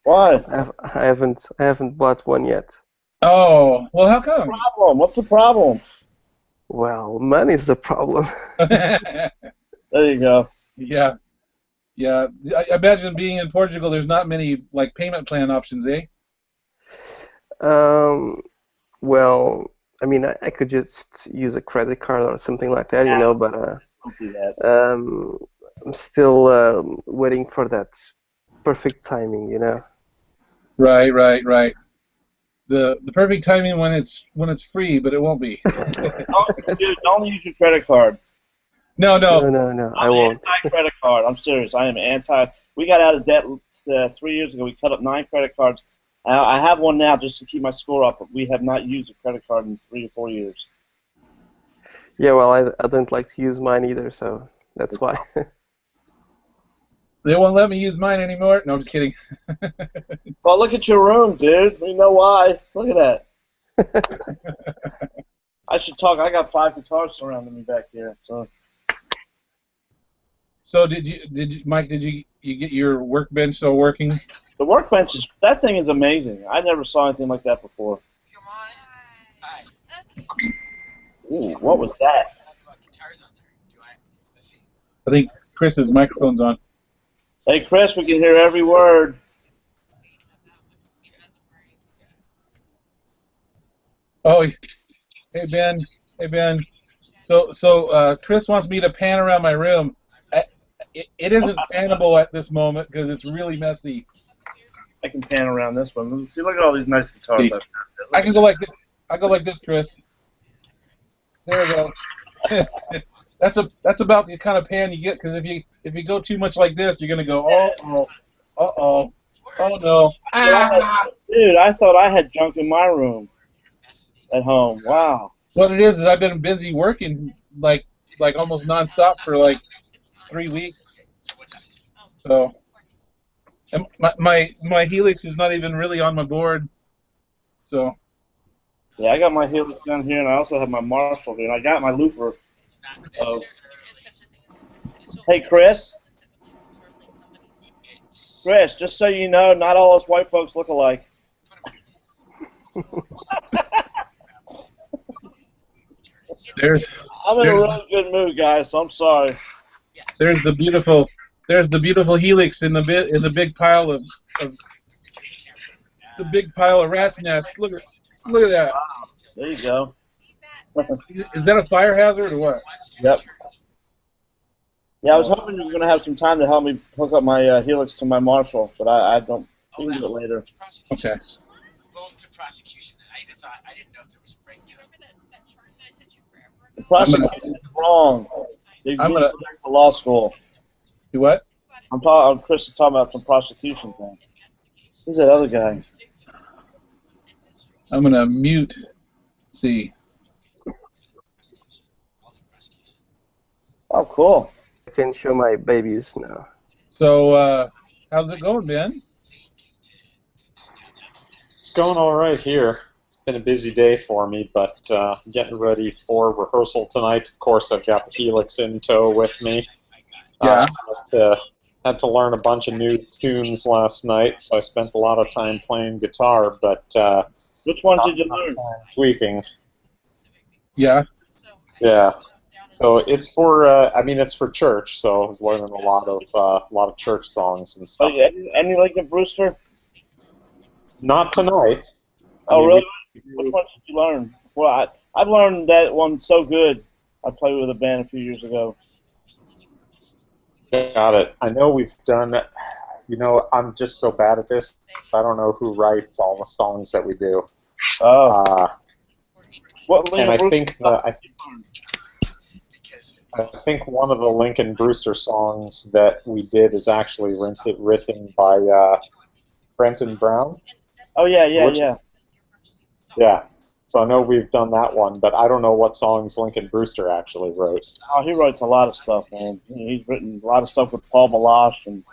Why? I haven't bought one yet. Oh, well, how come? Problem? What's the problem? Well, money's the problem. There you go. Yeah, yeah. I imagine being in Portugal, there's not many like payment plan options, eh? Um, well, I mean, I could just use a credit card or something like that, but Don't do that. um, I'm still waiting for that perfect timing. Right, right, right. The perfect timing when it's free, but it won't be. Don't use your credit card. No, no. No, no, no, I I'm won't. anti-credit card. I'm serious. I am anti. We got out of debt 3 years ago. We cut up 9 credit cards. I have one now just to keep my score up, but we have not used a credit card in 3 or 4 years. Yeah, well, I don't like to use mine either, so that's why. They won't let me use mine anymore. No, I'm just kidding. Well, look at your room, dude. We know why. Look at that. I should talk. I got 5 guitars surrounding me back here. So So Mike? Did you get your workbench still working? the workbench that thing is amazing. I never saw anything like that before. Ooh, what was that? I think Chris's microphone's on. Hey, Chris, we can hear every word. Oh, hey Ben. Hey Ben. So Chris wants me to pan around my room. It isn't panable at this moment because it's really messy. I can pan around this one. See, look at all these nice guitars. See, I can go like this. I go like this, Chris. There we go. That's about the kind of pan you get, because if you go too much like this, you're gonna go oh no. Dude, I thought I had junk in my room at home. Wow. What it is I've been busy working like almost nonstop for like 3 weeks. So and my Helix is not even really on my board. So Yeah, I got my Helix down here, and I also have my Marshall here, and I got my looper. Hey, Chris. Chris, just so you know, not all us white folks look alike. I'm in a really good mood, guys. So I'm sorry. There's the beautiful Helix in the big pile of the big pile of rat's nests. Look at that. Wow. There you go. Is that a fire hazard or what? Yep. Yeah, I was hoping you were going to have some time to help me hook up my Helix to my Marshall, but I don't. We can do it later. Okay. The prosecution is wrong. They moved back to law school. Do what? Chris is talking about some prosecution thing. Who's that other guy? I'm gonna mute. See. Oh, cool. I can show my babies now. So, how's it going, Ben? It's going all right here. It's been a busy day for me, but getting ready for rehearsal tonight. Of course, I've got the Helix in tow with me. Yeah. Had to learn a bunch of new tunes last night, so I spent a lot of time playing guitar, but which ones did you learn? Tweaking. Yeah. Yeah. So it's for, it's for church. So I was learning a lot of church songs and stuff. Oh, yeah. Any Lincoln Brewster? Not tonight. Oh, really? Which ones did you learn? Well, I've learned that one so good. I played with a band a few years ago. Got it. I know we've done. I'm just so bad at this. I don't know who writes all the songs that we do. Oh. And I think one of the Lincoln Brewster songs that we did is actually written by Brenton Brown. Oh, yeah. Yeah. So I know we've done that one, but I don't know what songs Lincoln Brewster actually wrote. Oh, he writes a lot of stuff, man. He's written a lot of stuff with Paul Balash and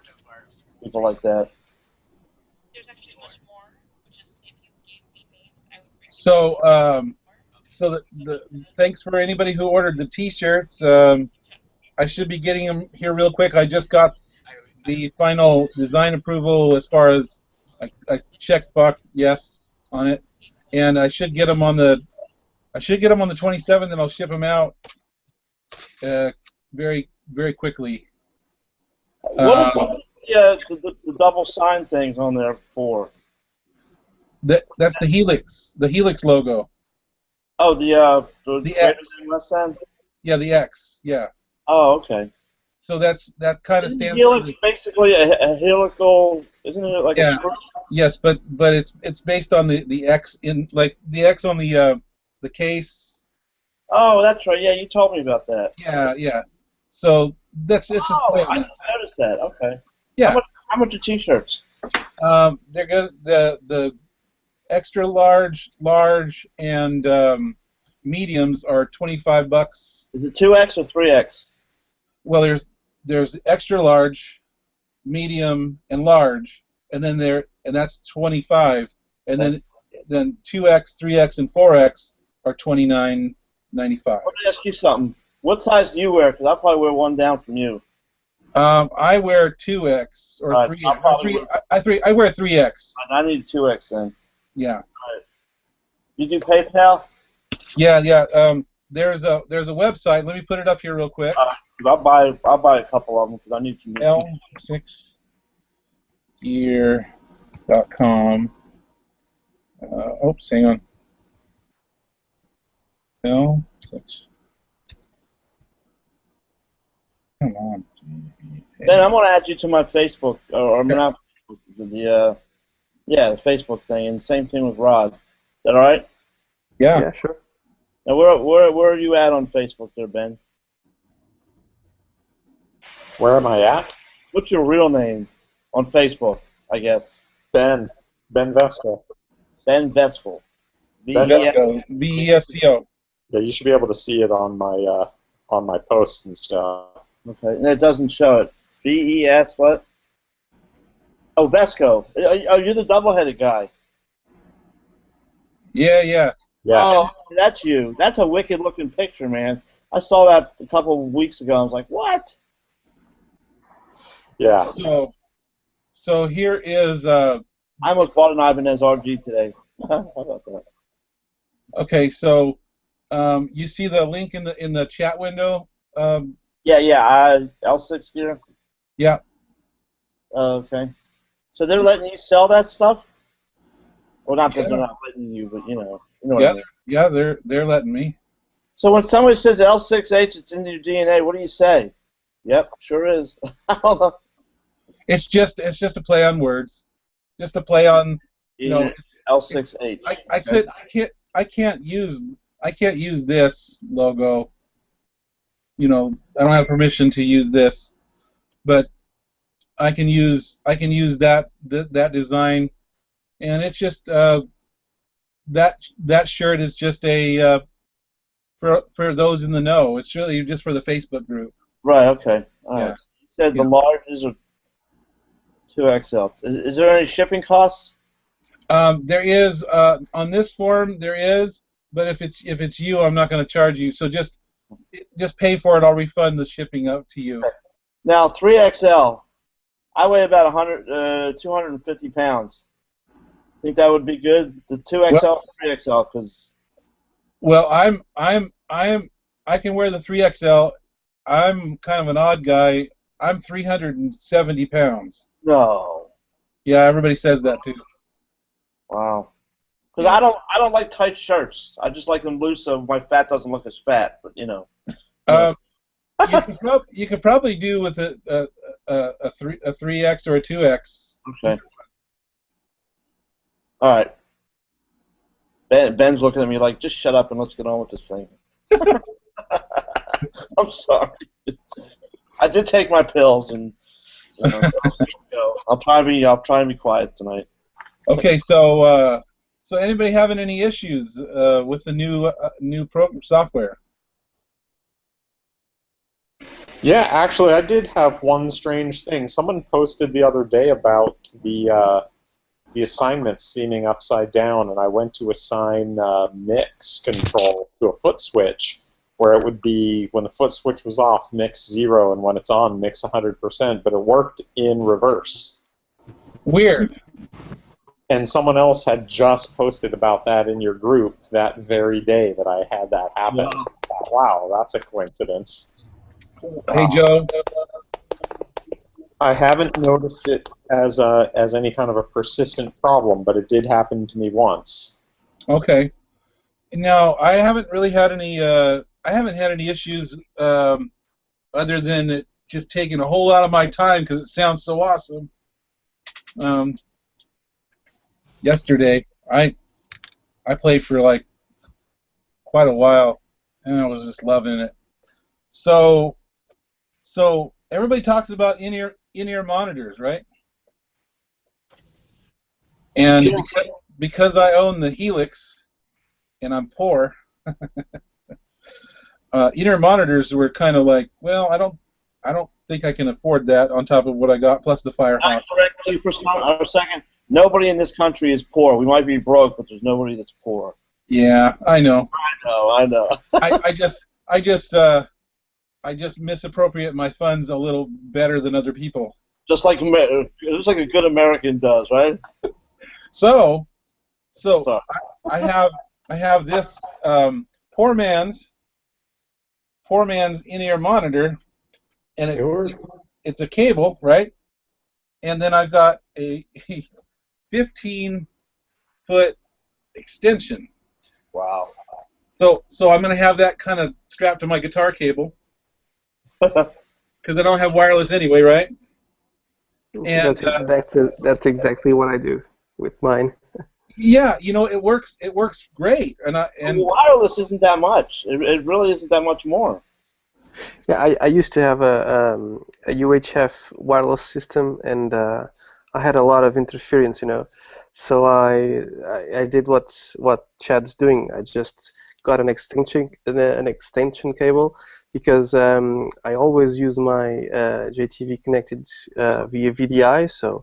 people like that. So, thanks for anybody who ordered the T-shirts. I should be getting them here real quick. I just got the final design approval as far as I checked box yes on it, and I should get them on the 27th, and I'll ship them out very quickly. What is the double sign things on there for? That's the Helix logo. Oh, the greater X. than less than? Yeah, the X. Yeah. Oh, okay. So that kind of Isn't stands. helix basically a helical? Isn't it like a screw? Yes, but it's based on the X in like the X on the case. Oh, that's right. Yeah, you told me about that. Yeah. So it's just I just noticed that. Okay. Yeah. How much are T-shirts? They're good. The extra large, and mediums are $25. Is it 2X or 3X? Well, there's extra large, medium, and large, and that's 25, and then 2X, 3X, and 4X are $29.95. Let me ask you something. What size do you wear? Because I'll probably wear one down from you. I wear 2X or 3X. I wear 3X. I need 2X then. Yeah. Right. You do PayPal? Yeah. There's a website. Let me put it up here real quick. I'll buy a couple of them because I need some. L6gear.com. Oops, hang on. L6. Come on. Ben, I'm gonna add you to my Facebook or not Facebook, the Facebook thing, and same thing with Rod. Is that all right? Yeah, sure. Now where are you at on Facebook there, Ben? Where am I at? What's your real name on Facebook? I guess. Ben Vesco. Ben Vesco. VESCO. Yeah, you should be able to see it on my posts and stuff. Okay, and it doesn't show it. VES what? Oh, Vesco. Oh, you're the double-headed guy. Yeah. Oh, that's you. That's a wicked-looking picture, man. I saw that a couple of weeks ago. I was like, what? Yeah. So here is. I almost bought an Ibanez RG today. How about that? Okay, so you see the link in the chat window. Yeah. L6 gear. Yeah. Okay. So they're letting you sell that stuff? Well, not that they're not letting you, but you know what I mean. Yeah, they're letting me. So when somebody says L6H, it's in your DNA. What do you say? Yep, sure is. I don't know. It's just a play on words, just a play on L6H. I can't use this logo. I don't have permission to use this, but I can use that design, and it's just that shirt is just a for those in the know. It's really just for the Facebook group. Right. Okay. All right. Yeah. You said the larges are 2XL. Is there any shipping costs? There is on this form. There is, but if it's you, I'm not going to charge you. So just pay for it. I'll refund the shipping up to you. Now 3XL. I weigh about 250 pounds. Think that would be good? The 2XL or 3XL? Because I can wear the 3XL. I'm kind of an odd guy. I'm 370 pounds. No. Yeah, everybody says that too. Wow. Because I don't like tight shirts. I just like them loose so my fat doesn't look as fat. But you could probably do with a 3X or a 2X. Okay. All right. Ben's looking at me like, just shut up and let's get on with this thing. I'm sorry. I did take my pills and I'll try to be quiet tonight. Okay, so anybody having any issues with the new program software? Yeah, actually, I did have one strange thing. Someone posted the other day about the assignments seeming upside down, and I went to assign mix control to a foot switch, where it would be, when the foot switch was off, mix 0, and when it's on, mix 100%, but it worked in reverse. Weird. And someone else had just posted about that in your group that very day that I had that happen. Wow, that's a coincidence. Hey, Joe. I haven't noticed it as any kind of a persistent problem, but it did happen to me once. Okay. Now, I haven't really had any. I haven't had any issues other than it just taking a whole lot of my time because it sounds so awesome. Yesterday, I played for like quite a while, and I was just loving it. So everybody talks about in-ear monitors, right? And Yeah. because I own the Helix, and I'm poor, in-ear monitors were kind of like, well, I don't think I can afford that on top of what I got plus the Firehawk. I correct you for a second. Nobody in this country is poor. We might be broke, but there's nobody that's poor. Yeah, I know. I know. I just misappropriate my funds a little better than other people. just like a good American does, right? So Sorry. I have this poor man's in-ear monitor, and it's a cable, right? And then I've got a 15-foot extension. Wow. So I'm going to have that kind of strapped to my guitar cable because I don't have wireless anyway, right? And that's exactly what I do with mine. yeah, you know, it works great, and wireless isn't that much. It really isn't that much more. Yeah, I used to have a UHF wireless system, and I had a lot of interference, you know. So I did what Chad's doing. I just got an extension cable because I always use my JTV connected via VDI, so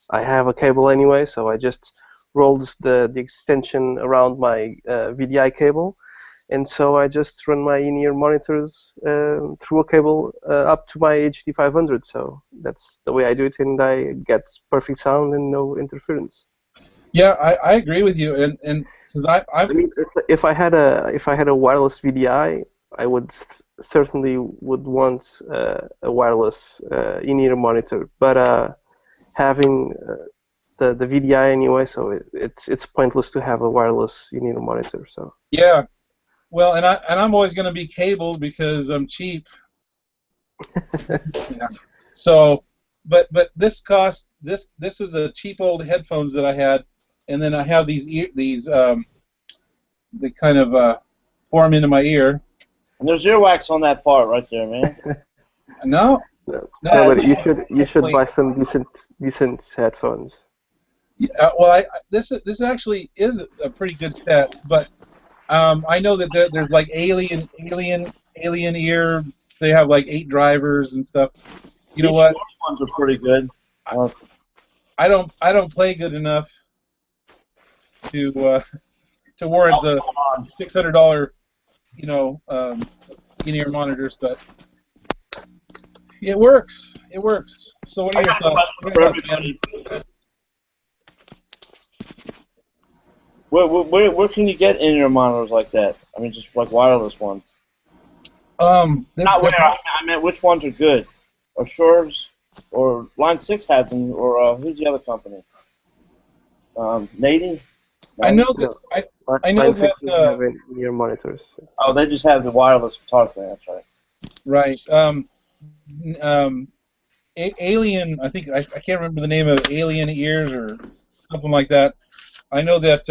I have a cable anyway. So I just rolled the extension around my VDI cable. And so I just run my in-ear monitors through a cable up to my HD 500. So that's the way I do it, and I get perfect sound and no interference. Yeah, I agree with you, and because I mean, if I had a wireless VDI, I would certainly want a wireless in-ear monitor. But having the VDI anyway, so it's pointless to have a wireless in-ear monitor. So yeah. Well, and I'm always going to be cabled because I'm cheap. Yeah. So, but this is a cheap old headphones that I had, and then I have these they kind of form into my ear. And there's earwax on that part right there, man. No. No, but you should buy some decent headphones. Yeah, well, this actually is a pretty good set, but I know that there's like alien ear. They have like 8 drivers and stuff. You know what? These ones are pretty good. I don't play good enough to warrant the $600 in-ear monitors, but it works. It works. So what are your thoughts? Where can you get in-ear monitors like that? I mean, just like wireless ones. Not where. I meant which ones are good. Or Shure's, or Line 6 has them, or who's the other company? Nady? I know that. I know that. Have in-ear monitors. Oh, they just have the wireless guitar thing. That's right. Right. Alien. I think I can't remember the name of Alien Ears or something like that. I know that.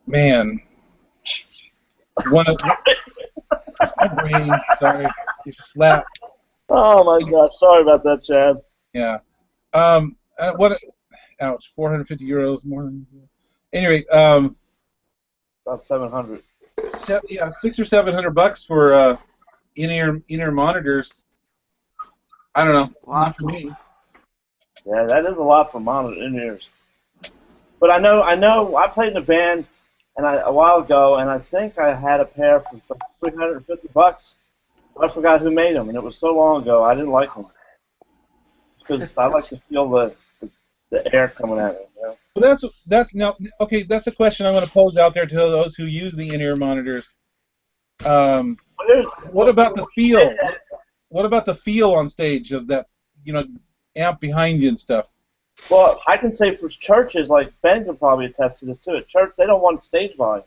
Man. One of my brain. Sorry, you slapped. Oh my gosh! Sorry about that, Chad. Yeah. What? Ouch! 450 euros more than. Anyway, About 700. Yeah, $600 or $700 for in-ear monitors. I don't know. Not for me. Yeah, that is a lot for monitor in-ears. But I know. I played in a band, and a while ago, and I think I had a pair for $350. I forgot who made them, and it was so long ago. I didn't like them because I like to feel the air coming at me. You know? Well, that's now okay. That's a question I'm going to pose out there to those who use the in-ear monitors. What about the feel? What about the feel on stage of that, amp behind you and stuff? Well, I can say for churches, like Ben can probably attest to this too. At church, they don't want stage volume.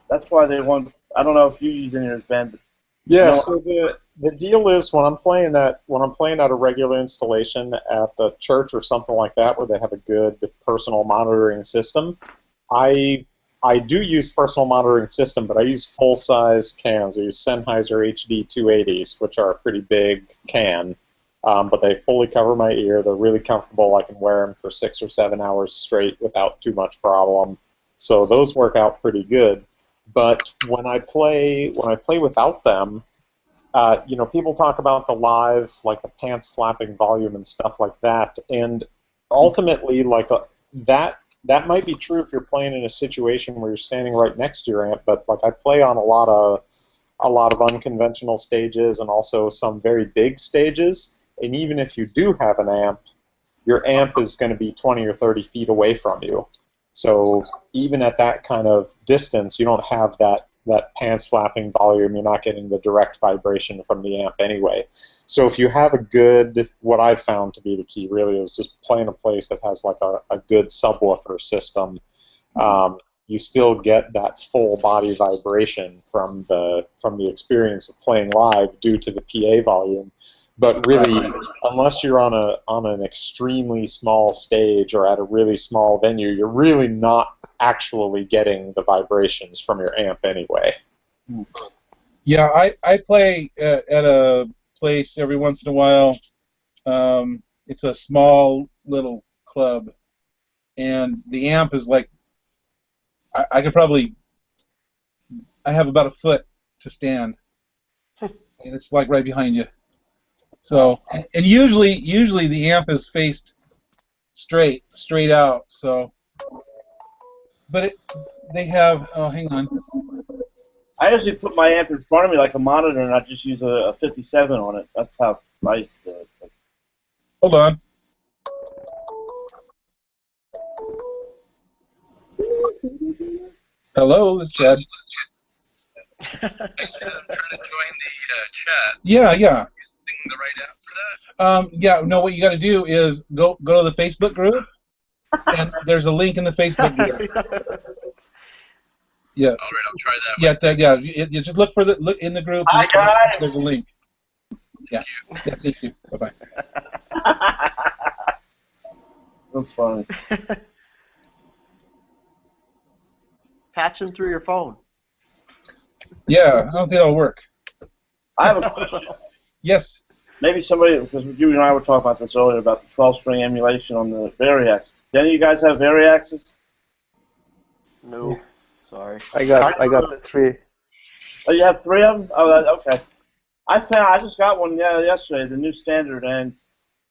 That's why they want. I don't know if you use in-ears, Ben. But yeah. So the deal is when I'm playing at a regular installation at a church or something like that, where they have a good personal monitoring system, I do use personal monitoring system, but I use full-size cans. I use Sennheiser HD 280s, which are a pretty big can, but they fully cover my ear. They're really comfortable. I can wear them for 6 or 7 hours straight without too much problem. So those work out pretty good. But when I play without them, people talk about the live, like the pants flapping volume and stuff like that, and ultimately, like that might be true if you're playing in a situation where you're standing right next to your amp. But like I play on a lot of unconventional stages and also some very big stages, and even if you do have an amp, your amp is going to be 20 or 30 feet away from you. So even at that kind of distance, you don't have that pants flapping volume. You're not getting the direct vibration from the amp anyway. So if you have a good, what I've found to be the key really is just playing a place that has like a good subwoofer system. You still get that full body vibration from the experience of playing live due to the PA volume. But really, unless you're on an extremely small stage or at a really small venue, you're really not actually getting the vibrations from your amp anyway. Yeah, I play at a place every once in a while. It's a small little club, and the amp is like I have about a foot to stand, and it's like right behind you. So, and usually the amp is faced straight out. So, but they have. Oh, hang on. I usually put my amp in front of me like a monitor, and I just use a 57 on it. That's how I used to do it. Hold on. Hello, this is Chad. I'm trying to join the chat. Yeah. The right app for that? Yeah, no, what you got to do is go to the Facebook group, and there's a link in the Facebook group. Yeah. All right, I'll try that. You just look in the group. Hi, guys. There's a link. Yeah. Thank you. Bye-bye. That's funny. Patching through your phone. Yeah, I don't think that'll work. I have a question. Yes. Maybe somebody, because you and I were talking about this earlier about the 12-string emulation on the Variax. Do any of you guys have Variaxes? No. Yeah. Sorry. I got the 3. Oh, you have 3 of them? Oh, okay. I just got one yesterday, the new standard, and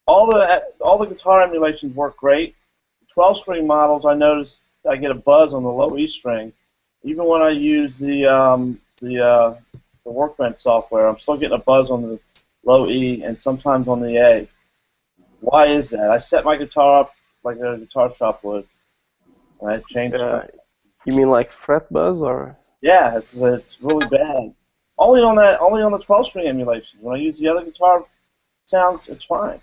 all the guitar emulations work great. 12-string models, I noticed I get a buzz on the low E string. Even when I use the Workbench software, I'm still getting a buzz on the low E and sometimes on the A. Why is that? I set my guitar up like a guitar shop would, and I changed it. You mean like fret buzz or? Yeah, it's really bad. Only on the 12-string emulations. When I use the other guitar sounds, it's fine.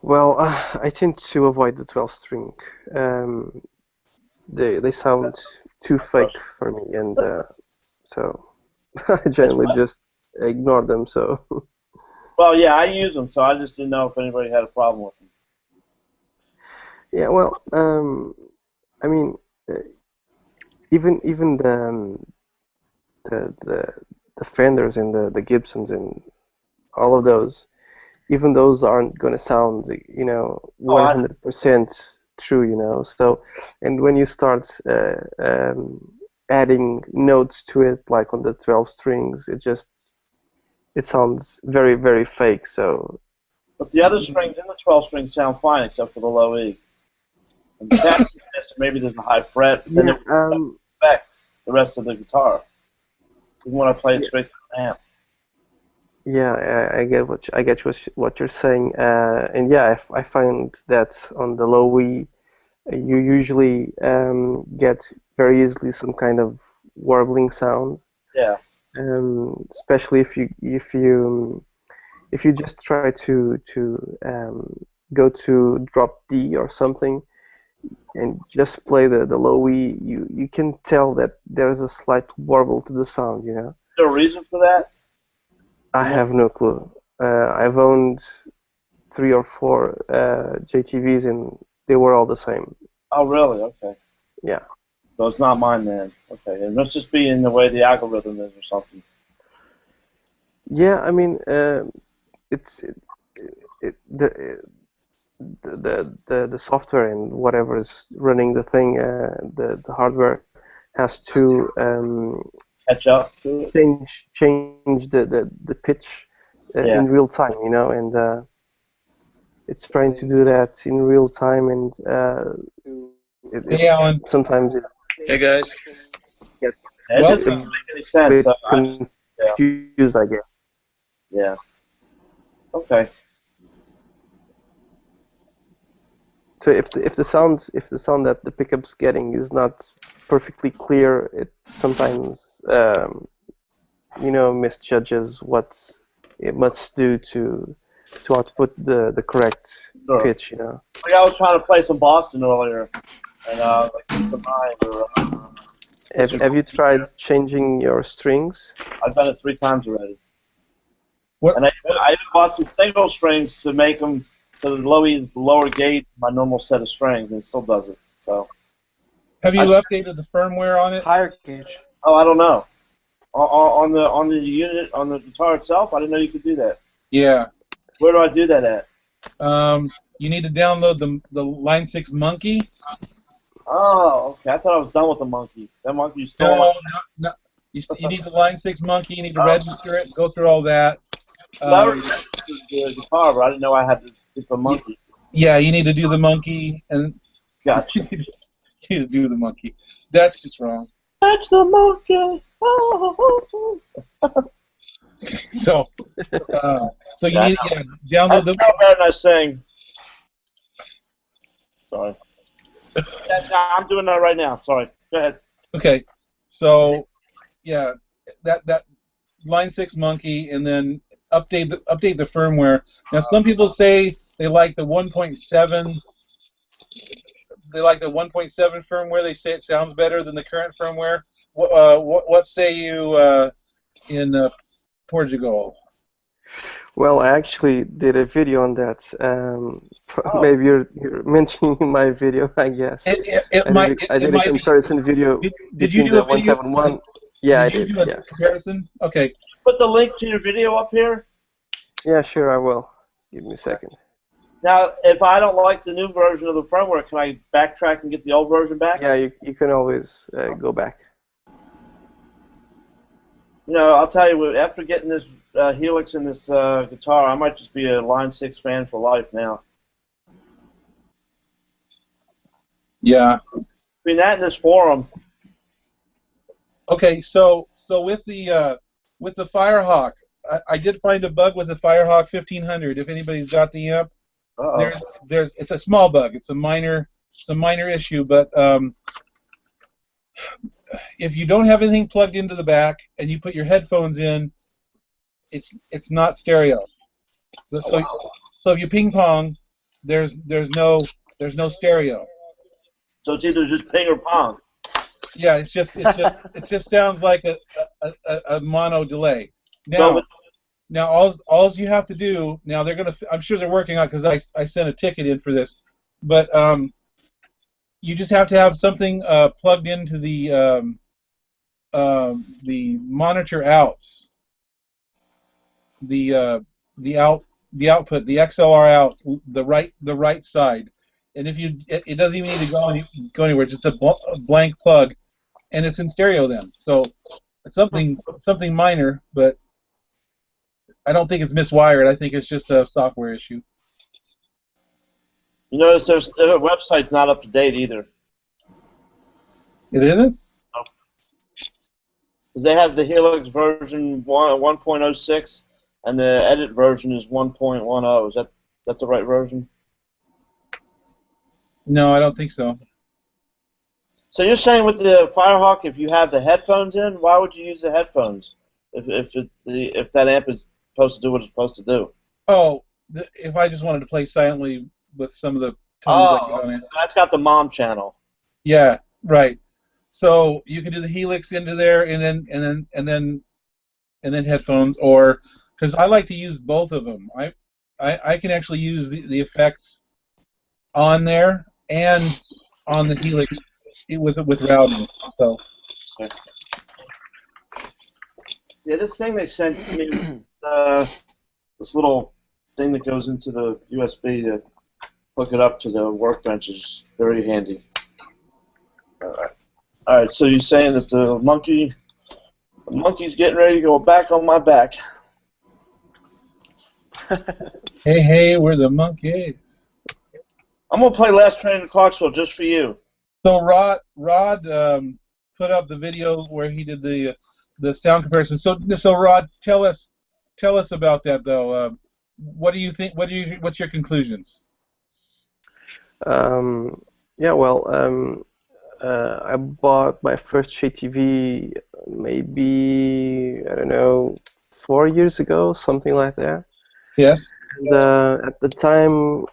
Well, I tend to avoid the 12-string. They sound too fake for me, and so I generally just ignore them. So. Well, yeah, I use them, so I just didn't know if anybody had a problem with them. Yeah, well, I mean, even the Fenders and the Gibsons and all of those, even those aren't going to sound, 100% true, So, and when you start adding notes to it, like on the 12 strings, it sounds very, very fake. So. But the other strings in the 12 strings sound fine, except for the low E. And maybe there's a high fret, but then it would affect the rest of the guitar. even when I play it straight through the amp. Yeah, I get what you're saying, and yeah, I find that on the low E, you usually get very easily some kind of warbling sound, Yeah. especially if you just try go to drop D or something and just play the low E, you can tell that there's a slight warble to the sound, you know. Is there a reason for that? I have no clue. I've owned 3 or 4 JTVs and they were all the same. Oh, really? Okay. Yeah. So it's not mine then. Okay. It must just be in the way the algorithm is or something. Yeah, I mean, it's the the software and whatever is running the thing, the hardware has to Catch up to it? change the pitch Yeah. in real time, you know, and it's trying to do that in real time, and Hey, Alan. sometimes it Hey guys. gets It just Welcome. doesn't make any sense. bit So I just, yeah. confused, I guess. Yeah. Okay. So if the sound that the pickup's getting is not perfectly clear, it sometimes you know, misjudges what it must do to output the correct Sure. pitch, you know. Like I was trying to play some Boston earlier, and like Peace of Mind or Have you tried changing your strings? I've done it 3 times already. What? And I even bought some single strings to make them so the low E is the lower gauge of my normal set of strings, and it still does it. So. Have you updated the firmware on it? Higher gauge. Oh, I don't know. On the unit on the guitar itself, I didn't know you could do that. Yeah. Where do I do that at? You need to download the Line 6 Monkey. Oh, okay. I thought I was done with the monkey. That monkey's still on No, my... no. You need the Line 6 Monkey. You need to register it. Go through all that. Well, I already registered the guitar, but I didn't know I had to get the monkey. Yeah, you need to do the monkey, and Gotcha. you need to do the monkey. That's just wrong. That's the monkey. Oh. So you need download That's the. how bad I sing. Sorry. Yeah, no, I'm doing that right now. Sorry. Go ahead. Okay, so yeah, that Line 6 Monkey, and then update the firmware. Now some people say they like the 1.7. They like the 1.7 firmware. They say it sounds better than the current firmware. What say you in Portugal? Well, I actually did a video on that. Maybe you're mentioning my video, I guess. I did a comparison video Did you between do the a video? 171. Yeah, I did. You do a Yeah. comparison? Okay. Put the link to your video up here. Yeah, sure, I will. Give me a second. Now, if I don't like the new version of the firmware, can I backtrack and get the old version back? Yeah, you can always go back. You know, I'll tell you, after getting this Helix and this guitar, I might just be a Line 6 fan for life now. Yeah. Between that and this forum. Okay, so with the Firehawk, I did find a bug with the Firehawk 1500. If anybody's got the amp, it's a small bug. It's a minor issue, but if you don't have anything plugged into the back and you put your headphones in, it's not stereo. So if you ping pong, there's no stereo. So it's either just ping or pong. Yeah, it just sounds like a mono delay. Now all you have to do, now I'm sure they're working on it because I sent a ticket in for this, but you just have to have something plugged into the monitor outs, the output, the XLR out, the right side, and if it doesn't even need to go anywhere. It's just a blank plug, and it's in stereo then. So it's something minor, but I don't think it's miswired. I think it's just a software issue. You notice their website's not up to date either. It isn't? No. Because they have the Helix version 1.06, and the edit version is 1.10. Is that the right version? No, I don't think so. So you're saying with the Firehawk, if you have the headphones in, why would you use the headphones if that amp is supposed to do what it's supposed to do? Oh, if I just wanted to play silently with some of the tones I get on it. That's got the mom channel. Yeah, right. So you can do the Helix into there, and then headphones, or because I like to use both of them. I can actually use the effect on there and on the Helix with routing. So yeah, this thing they sent me, this little thing that goes into the USB to hook it up to the workbench is very handy. All right. So you're saying that the monkey's getting ready to go back on my back. hey, we're the monkey. I'm gonna play Last Train to Clarksville just for you. So Rod put up the video where he did the sound comparison. So Rod, tell us about that though. What do you think? What's your conclusions? Yeah, well, I bought my first JTV maybe, I don't know, 4 years ago, something like that. Yeah. And at the time,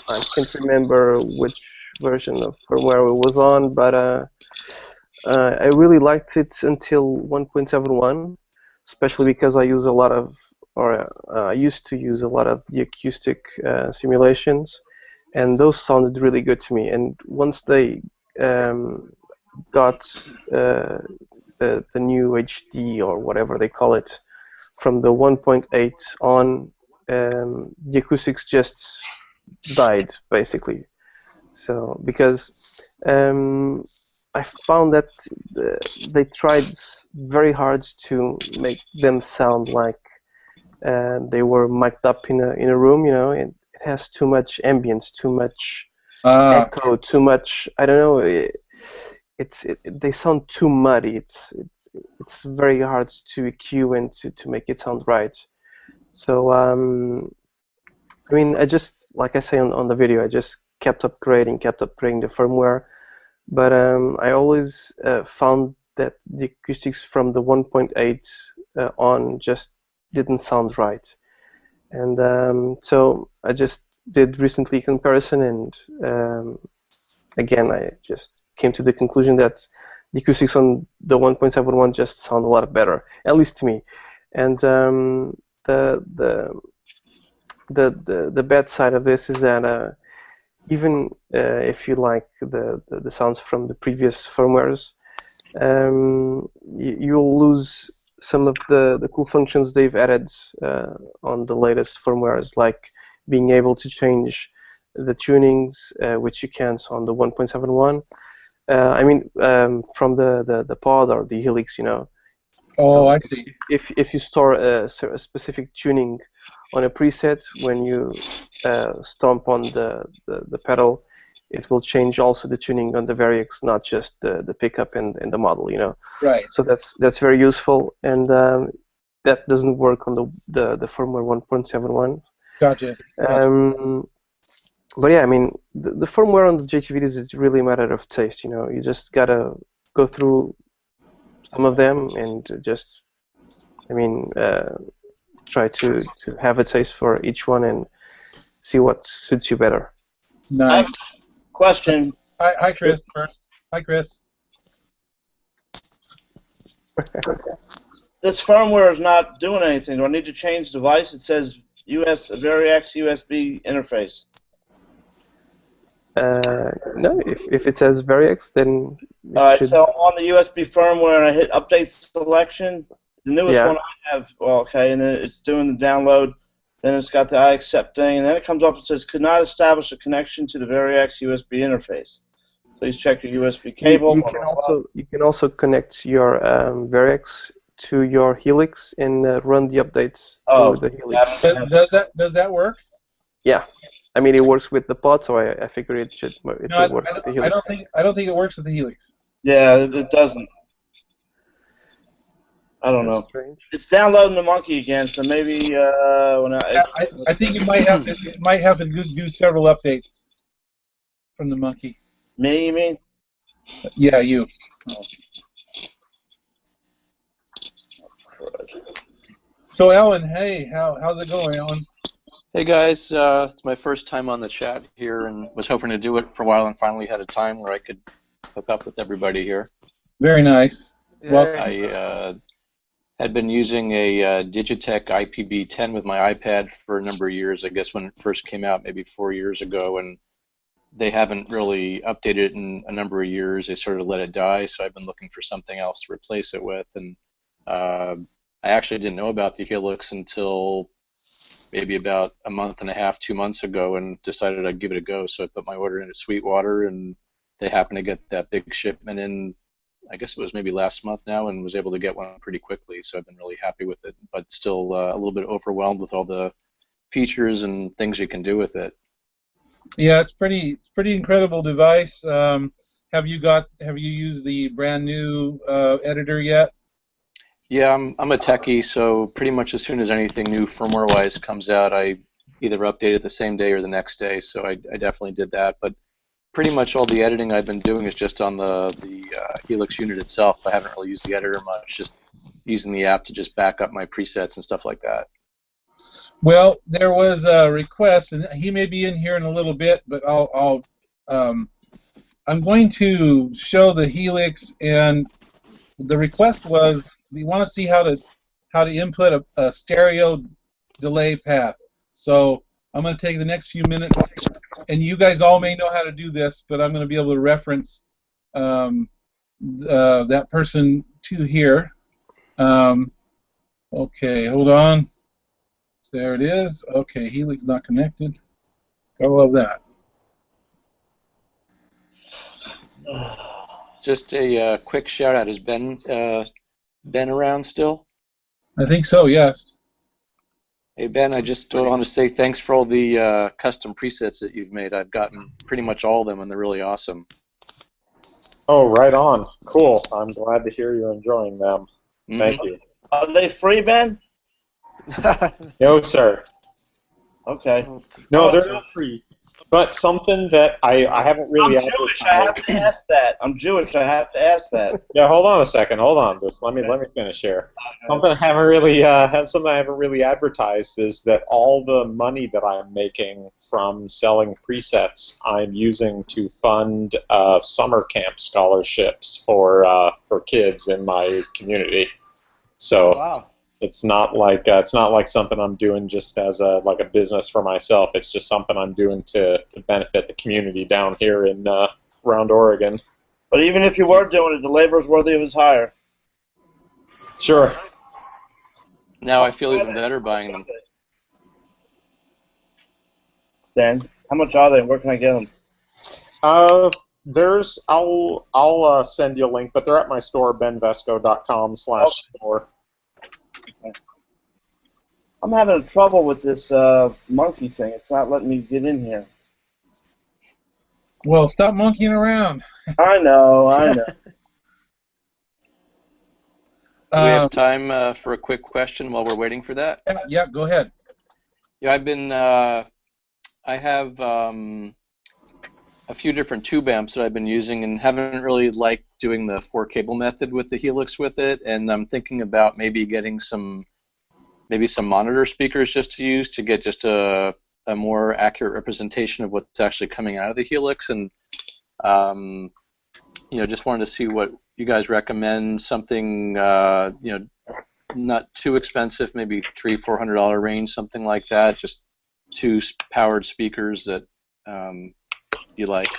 I can't remember which version of firmware it was on, but I really liked it until 1.71, especially because I use a lot of, or I used to use a lot of the acoustic simulations, and those sounded really good to me. And once they got the new HD or whatever they call it from the 1.8 on, the acoustics just died basically. So because I found that they tried very hard to make them sound like they were mic'd up in a room, you know. It has too much ambience, too much echo, too much. I don't know. They sound too muddy. It's very hard to EQ and to make it sound right. So I mean, I just, like I say on the video, I just kept upgrading the firmware. But I always found that the acoustics from the 1.8 on just didn't sound right. And so I just did recently comparison, and again, I just came to the conclusion that the acoustics on the 1.71 just sound a lot better, at least to me. And the bad side of this is that even if you like the sounds from the previous firmwares, you'll lose some of the cool functions they've added on the latest firmwares, like being able to change the tunings, which you can't on the 1.71. I mean, from the pod or the Helix, you know. Oh, So I see. if you store a specific tuning on a preset, when you stomp on the pedal, it will change also the tuning on the Variax, not just the pickup and the model, you know. Right. So that's very useful, and that doesn't work on the firmware 1.71. Gotcha. But yeah, I mean, the firmware on the JTVs is really a matter of taste, you know. You just gotta go through some of them and just, I mean, try to have a taste for each one and see what suits you better. Nice. Question. Hi, Chris. Hi, Chris. This firmware is not doing anything. Do I need to change device? It says Variax USB interface. No, if it says Variax, then it All right, should... so on the USB firmware, and I hit update selection. The newest one I have, well, okay, and then it's doing the download. Then it's got the I accept thing, and then it comes up and says, could not establish a connection to the Variax USB interface. Please check your USB cable. You can also connect your Variax to your Helix and run the updates to the Helix. Does that work? Yeah, I mean, it works with the pod, so I figure it should work with the Helix. I don't think it works with the Helix. Yeah, it doesn't. I don't know. Strange. It's downloading the monkey again, so maybe when I think it might have to. It might have to do several updates from the monkey. me, you mean? Yeah, you. So, Alan, hey, how's it going, Alan? Hey guys, it's my first time on the chat here, and was hoping to do it for a while, and finally had a time where I could hook up with everybody here. Very nice. Well, I had been using a Digitech IPB10 with my iPad for a number of years. I guess when it first came out, maybe 4 years ago, and they haven't really updated it in a number of years. They sort of let it die, so I've been looking for something else to replace it with. And I actually didn't know about the Helix until maybe about a month and a half, 2 months ago, and decided I'd give it a go. So I put my order in at Sweetwater, and they happened to get that big shipment in, I guess it was maybe last month now, and was able to get one pretty quickly. So I've been really happy with it, but still a little bit overwhelmed with all the features and things you can do with it. yeah, it's pretty incredible device. Have you used the brand new editor yet? Yeah, I'm a techie, so pretty much as soon as anything new firmware-wise comes out, I either update it the same day or the next day. So I definitely did that. But pretty much all the editing I've been doing is just on the Helix unit itself. I haven't really used the editor much, just using the app to just back up my presets and stuff like that. Well, there was a request, and he may be in here in a little bit, but I'm going to show the Helix, and the request was we want to see how to input a stereo delay path. So I'm going to take the next few minutes, and you guys all may know how to do this, but I'm going to be able to reference that person to here. Okay, hold on. There it is. Okay, Helix not connected. I love that. Just a quick shout out. Is Ben around still? I think so, yes. Hey Ben, I just want to say thanks for all the custom presets that you've made. I've gotten pretty much all of them, and they're really awesome. Oh, right on. Cool. I'm glad to hear you're enjoying them. Thank you. Are they free, Ben? No, sir. Okay. No, they're not free. But something that I haven't really I'm Jewish. I have to ask that. I'm Jewish. I have to ask that. Yeah, hold on a second. Hold on. Just let me finish here. Something I haven't really advertised is that all the money that I'm making from selling presets, I'm using to fund summer camp scholarships for kids in my community. So. Wow. It's not like something I'm doing just as a business for myself. It's just something I'm doing to benefit the community down here in around Oregon. But even if you were doing it, the labor is worthy of his hire. Sure. Now I feel even better buying them. Dan, how much are they? Where can I get them? I'll send you a link, but they're at my store, benvesco.com/store. I'm having trouble with this monkey thing. It's not letting me get in here. Well, stop monkeying around. I know. Do we have time for a quick question while we're waiting for that? Yeah, go ahead. Yeah, I have a few different tube amps that I've been using and haven't really liked doing the 4-cable method with the Helix with it, and I'm thinking about maybe getting some monitor speakers just to use to get just a more accurate representation of what's actually coming out of the Helix, and just wanted to see what you guys recommend. Something not too expensive, maybe $300-400 range, something like that. Just two powered speakers that you like.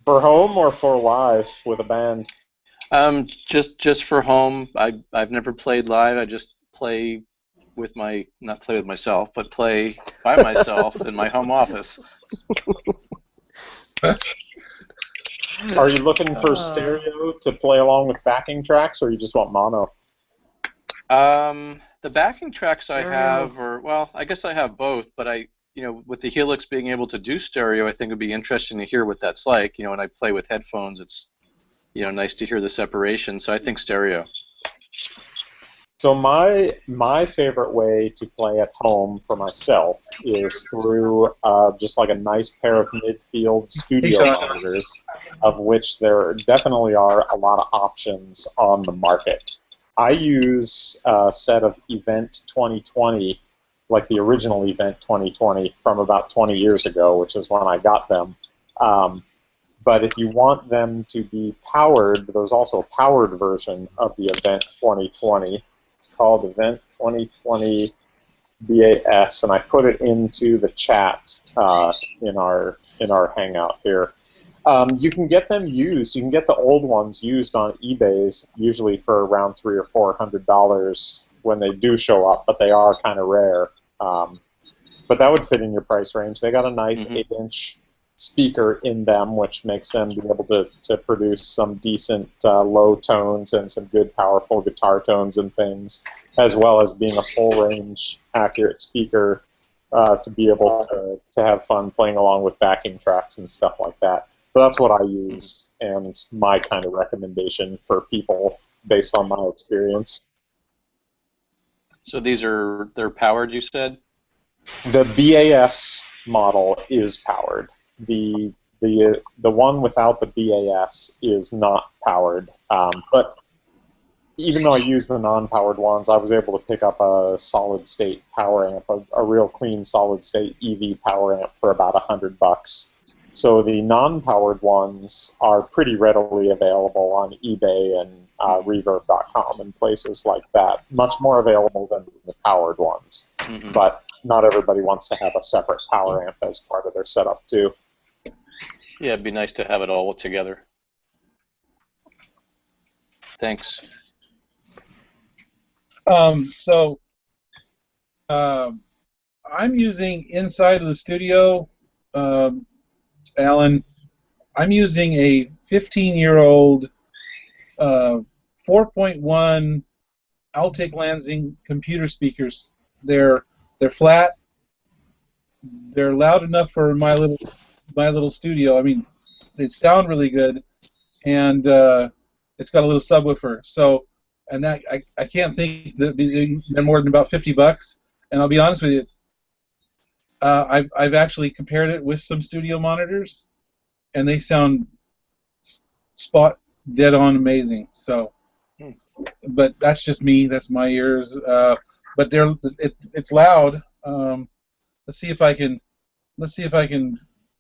For home or for live with a band? Just for home. I've never played live. I just play with not play with myself, but play by myself in my home office. Are you looking for stereo to play along with backing tracks, or you just want mono? The backing tracks I have, I guess I have both, but with the Helix being able to do stereo, I think it would be interesting to hear what that's like. When I play with headphones, it's nice to hear the separation. So I think stereo. So my favorite way to play at home for myself is through just like a nice pair of midfield studio monitors, of which there definitely are a lot of options on the market. I use a set of Event 2020, like the original Event 2020 from about 20 years ago, which is when I got them. But if you want them to be powered, there's also a powered version of the Event 2020. It's called Event 2020 BAS, and I put it into the chat in our Hangout here. You can get them used. You can get the old ones used on eBay, usually for around $300 or $400 when they do show up, but they are kind of rare. But that would fit in your price range. They got a nice 8-inch speaker in them, which makes them be able to produce some decent low tones and some good powerful guitar tones and things, as well as being a full-range accurate speaker to be able to have fun playing along with backing tracks and stuff like that. So that's what I use, and my kind of recommendation for people based on my experience. So they're powered, you said? The BAS model is powered. The one without the BAS is not powered. But even though I use the non-powered ones, I was able to pick up a solid-state power amp, a real clean solid-state EV power amp for about $100. So the non-powered ones are pretty readily available on eBay and Reverb.com and places like that. Much more available than the powered ones. But not everybody wants to have a separate power amp as part of their setup too. Yeah, it'd be nice to have it all together. Thanks. I'm using inside of the studio, Alan, I'm using a 15-year-old 4.1 Altec Lansing computer speakers. They're flat. They're loud enough for my little studio. I mean, they sound really good, and it's got a little subwoofer. So, and that I can't think that they're more than about $50. And I'll be honest with you, I've actually compared it with some studio monitors, and they sound spot dead on amazing. So, but that's just me. That's my ears. But it's loud. Let's see if I can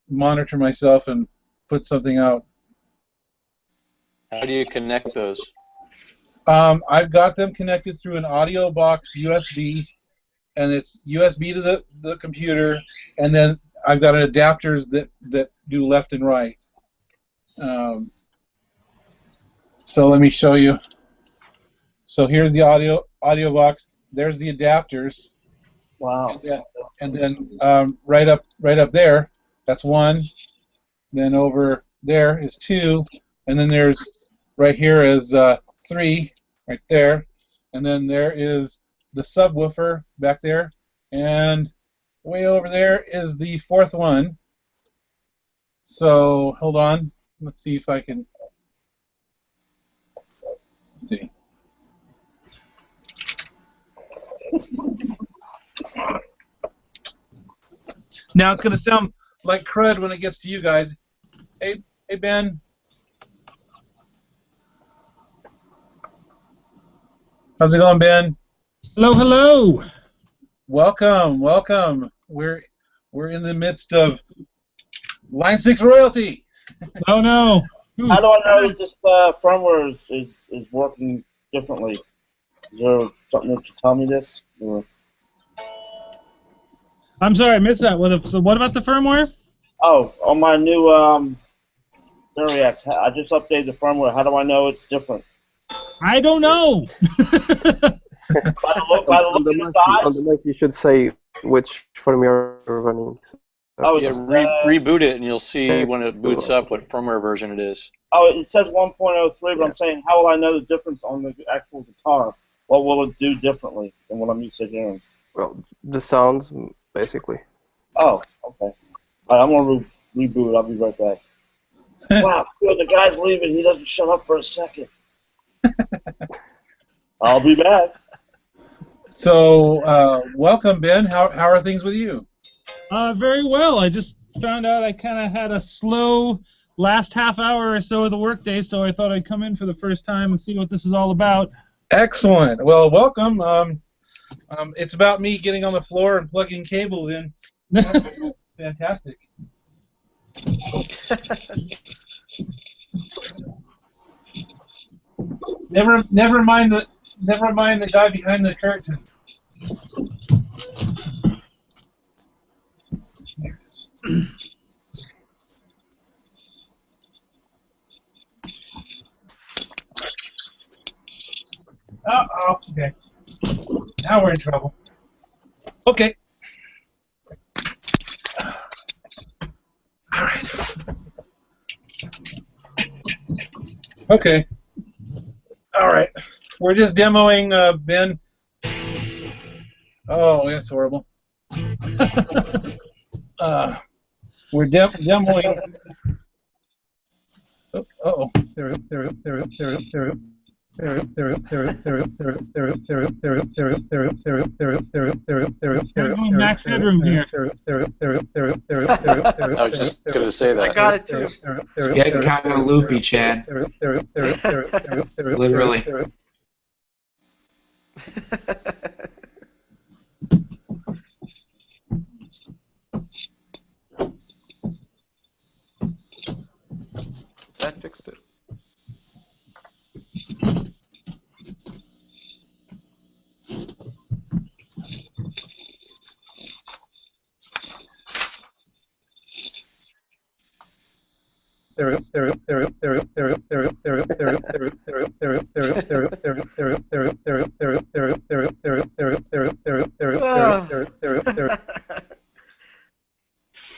monitor myself and put something out. How do you connect those? I've got them connected through an audio box USB, and it's USB to the computer, and then I've got adapters that do left and right. So let me show you. So here's the audio box. There's the adapters. Wow. And then right up there, that's one. Then over there is two, and then there's right here is three, right there, and then there is the subwoofer back there, and way over there is the fourth one. So hold on, let's see if I can. Let's see. Now it's going to sound like crud when it gets to you guys. Hey Ben. How's it going, Ben? Hello, hello. Welcome. We're in the midst of Line 6 royalty. Oh no. How do I know that this firmware is working differently? Is there something that you tell me this? Or? I'm sorry, I missed that. What about the firmware? Oh, on my new React, I just updated the firmware. How do I know it's different? I don't know. By the look On in the its eyes? on the link, you should say which firmware you're running. Oh, Yeah, it's, reboot it, and you'll see when it boots up what firmware version it is. Oh, it says 1.03, but I'm saying, how will I know the difference on the actual guitar? What will it do differently than what I'm used to hearing? Well, the sounds, basically. Oh, okay. All right, I'm going to reboot. I'll be right back. Wow, good, the guy's leaving. He doesn't shut up for a second. I'll be back. So, welcome, Ben. How are things with you? Very well. I just found out I kind of had a slow last half hour or so of the workday, so I thought I'd come in for the first time and see what this is all about. Excellent. Well, welcome. It's about me getting on the floor and plugging cables in. Fantastic. Never mind the guy behind the curtain. Oh, okay. Now we're in trouble. Okay. All right. Okay. All right. We're just demoing Ben. Oh, that's horrible. We're demoing. Oh, there we go. Going max headroom here. I was just going to say that. I got it too. It's getting kind of loopy, Chad. Literally. That fixed it.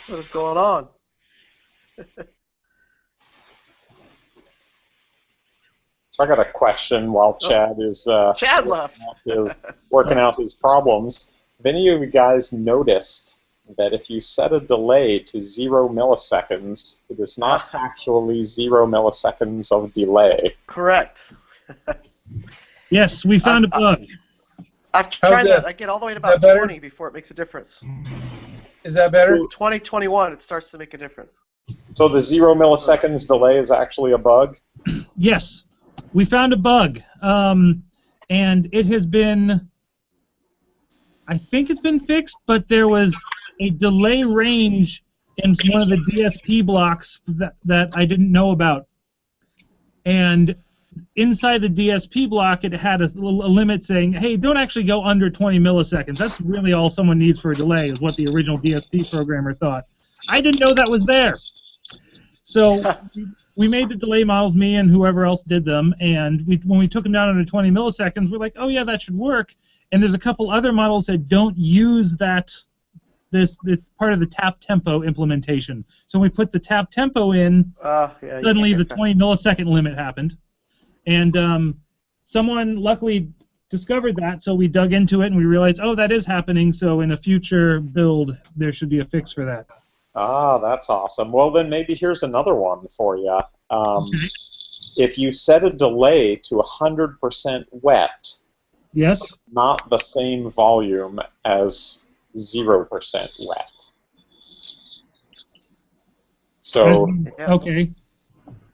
What is going on? So I got a question while Chad is Chad left. working out his problems. Have any of you guys noticed that if you set a delay to 0 milliseconds, it is not actually 0 milliseconds of delay? Correct. Yes, we found a bug. I've tried that. I get all the way to about 20 before it makes a difference. Is that better? 2021, it starts to make a difference. So the 0 milliseconds delay is actually a bug? Yes, we found a bug, and it has been, I think it's been fixed, but there was a delay range in one of the DSP blocks that I didn't know about. And inside the DSP block, it had a limit saying, hey, don't actually go under 20 milliseconds. That's really all someone needs for a delay, is what the original DSP programmer thought. I didn't know that was there. So we made the delay models, me and whoever else did them, and when we took them down under 20 milliseconds, we're like, oh yeah, that should work. And there's a couple other models that don't use that. It's part of the tap tempo implementation. So when we put the tap tempo in, suddenly the 20 millisecond limit happened. And someone luckily discovered that, so we dug into it and we realized, oh, that is happening, so in a future build there should be a fix for that. Ah, that's awesome. Well, then maybe here's another one for you. If you set a delay to 100% wet, yes, not the same volume as 0% wet. So okay.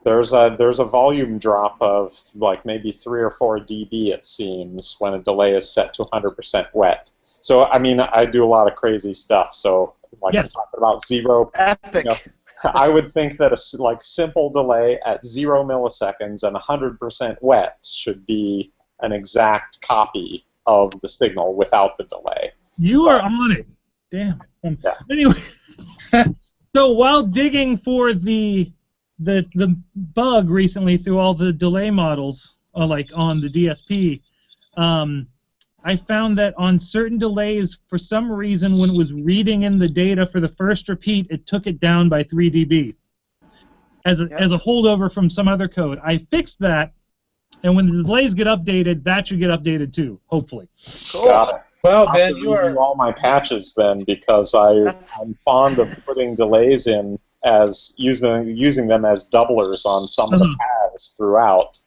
There's a volume drop of like maybe 3 or 4 dB, it seems, when a delay is set to 100% wet. So I mean, I do a lot of crazy stuff. So like I'm talking about 0. Epic. You know, I would think that a simple delay at 0 milliseconds and 100% wet should be an exact copy of the signal without the delay. You are on it. Damn it. Anyway, so while digging for the bug recently through all the delay models, like on the DSP, I found that on certain delays, for some reason, when it was reading in the data for the first repeat, it took it down by 3 dB as a holdover from some other code. I fixed that, and when the delays get updated, that should get updated too, hopefully. Cool. Got it. Well, I'll Ben, have to you are redo all my patches then, because I'm fond of putting delays in as using them as doublers on some of the paths throughout.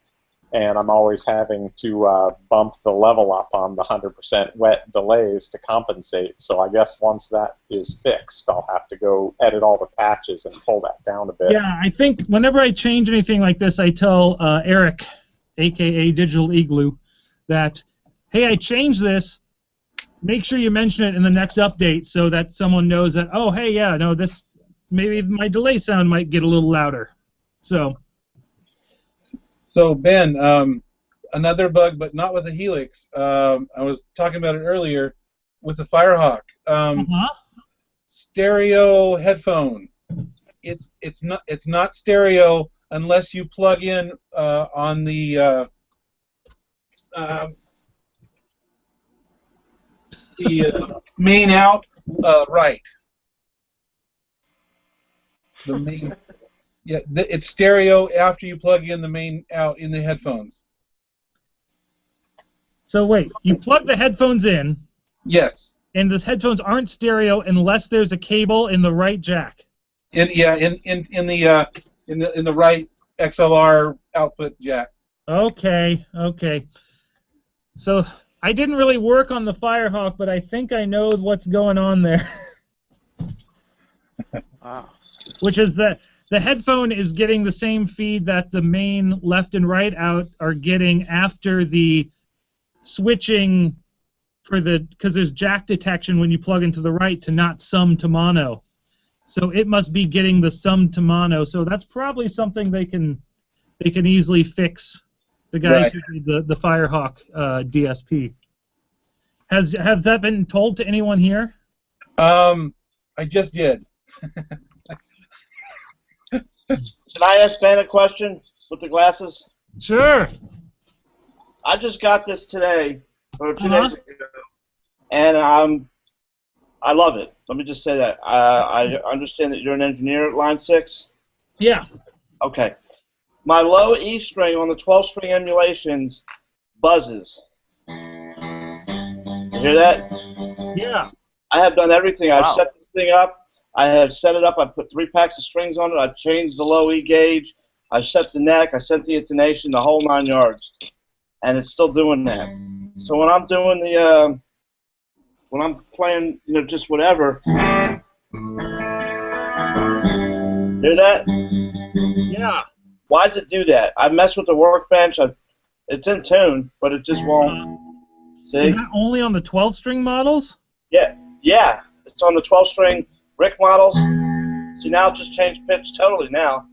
and I'm always having to bump the level up on the 100% wet delays to compensate. So I guess once that is fixed, I'll have to go edit all the patches and pull that down a bit. Yeah, I think whenever I change anything like this, I tell Eric, a.k.a. Digital Igloo, that, hey, I changed this. Make sure you mention it in the next update so that someone knows that, oh, hey, yeah, no, this, maybe my delay sound might get a little louder. So Ben, another bug, but not with the Helix. I was talking about it earlier with the Firehawk. Stereo headphone. It's not stereo unless you plug in on the main out right. The main. Yeah, it's stereo after you plug in the main out in the headphones. So wait, you plug the headphones in. Yes. And the headphones aren't stereo unless there's a cable in the right jack. In the right XLR output jack. Okay. So I didn't really work on the Firehawk, but I think I know what's going on there. Wow. Which is that the headphone is getting the same feed that the main left and right out are getting after the switching for because there's jack detection when you plug into the right to not sum to mono. So it must be getting the sum to mono. So that's probably something they can easily fix. The guys who did the Firehawk DSP. Has that been told to anyone here? I just did. Can I ask Ben a question with the glasses? Sure. I just got this today, or 2 days ago, and I love it. Let me just say that. I understand that you're an engineer at Line 6? Yeah. Okay. My low E string on the 12-string emulations buzzes. You hear that? Yeah. I have done everything. Wow. I've set this thing up. I have set it up. I put 3 packs of strings on it. I've changed the low E gauge. I set the neck. I set the intonation, the whole 9 yards. And it's still doing that. So when I'm doing when I'm playing, just whatever. Hear that? Yeah. Why does it do that? I messed with the workbench. It's in tune, but it just won't. See? Is that only on the 12-string models? Yeah. It's on the 12-string Rick models. See, now it just changed pitch totally now.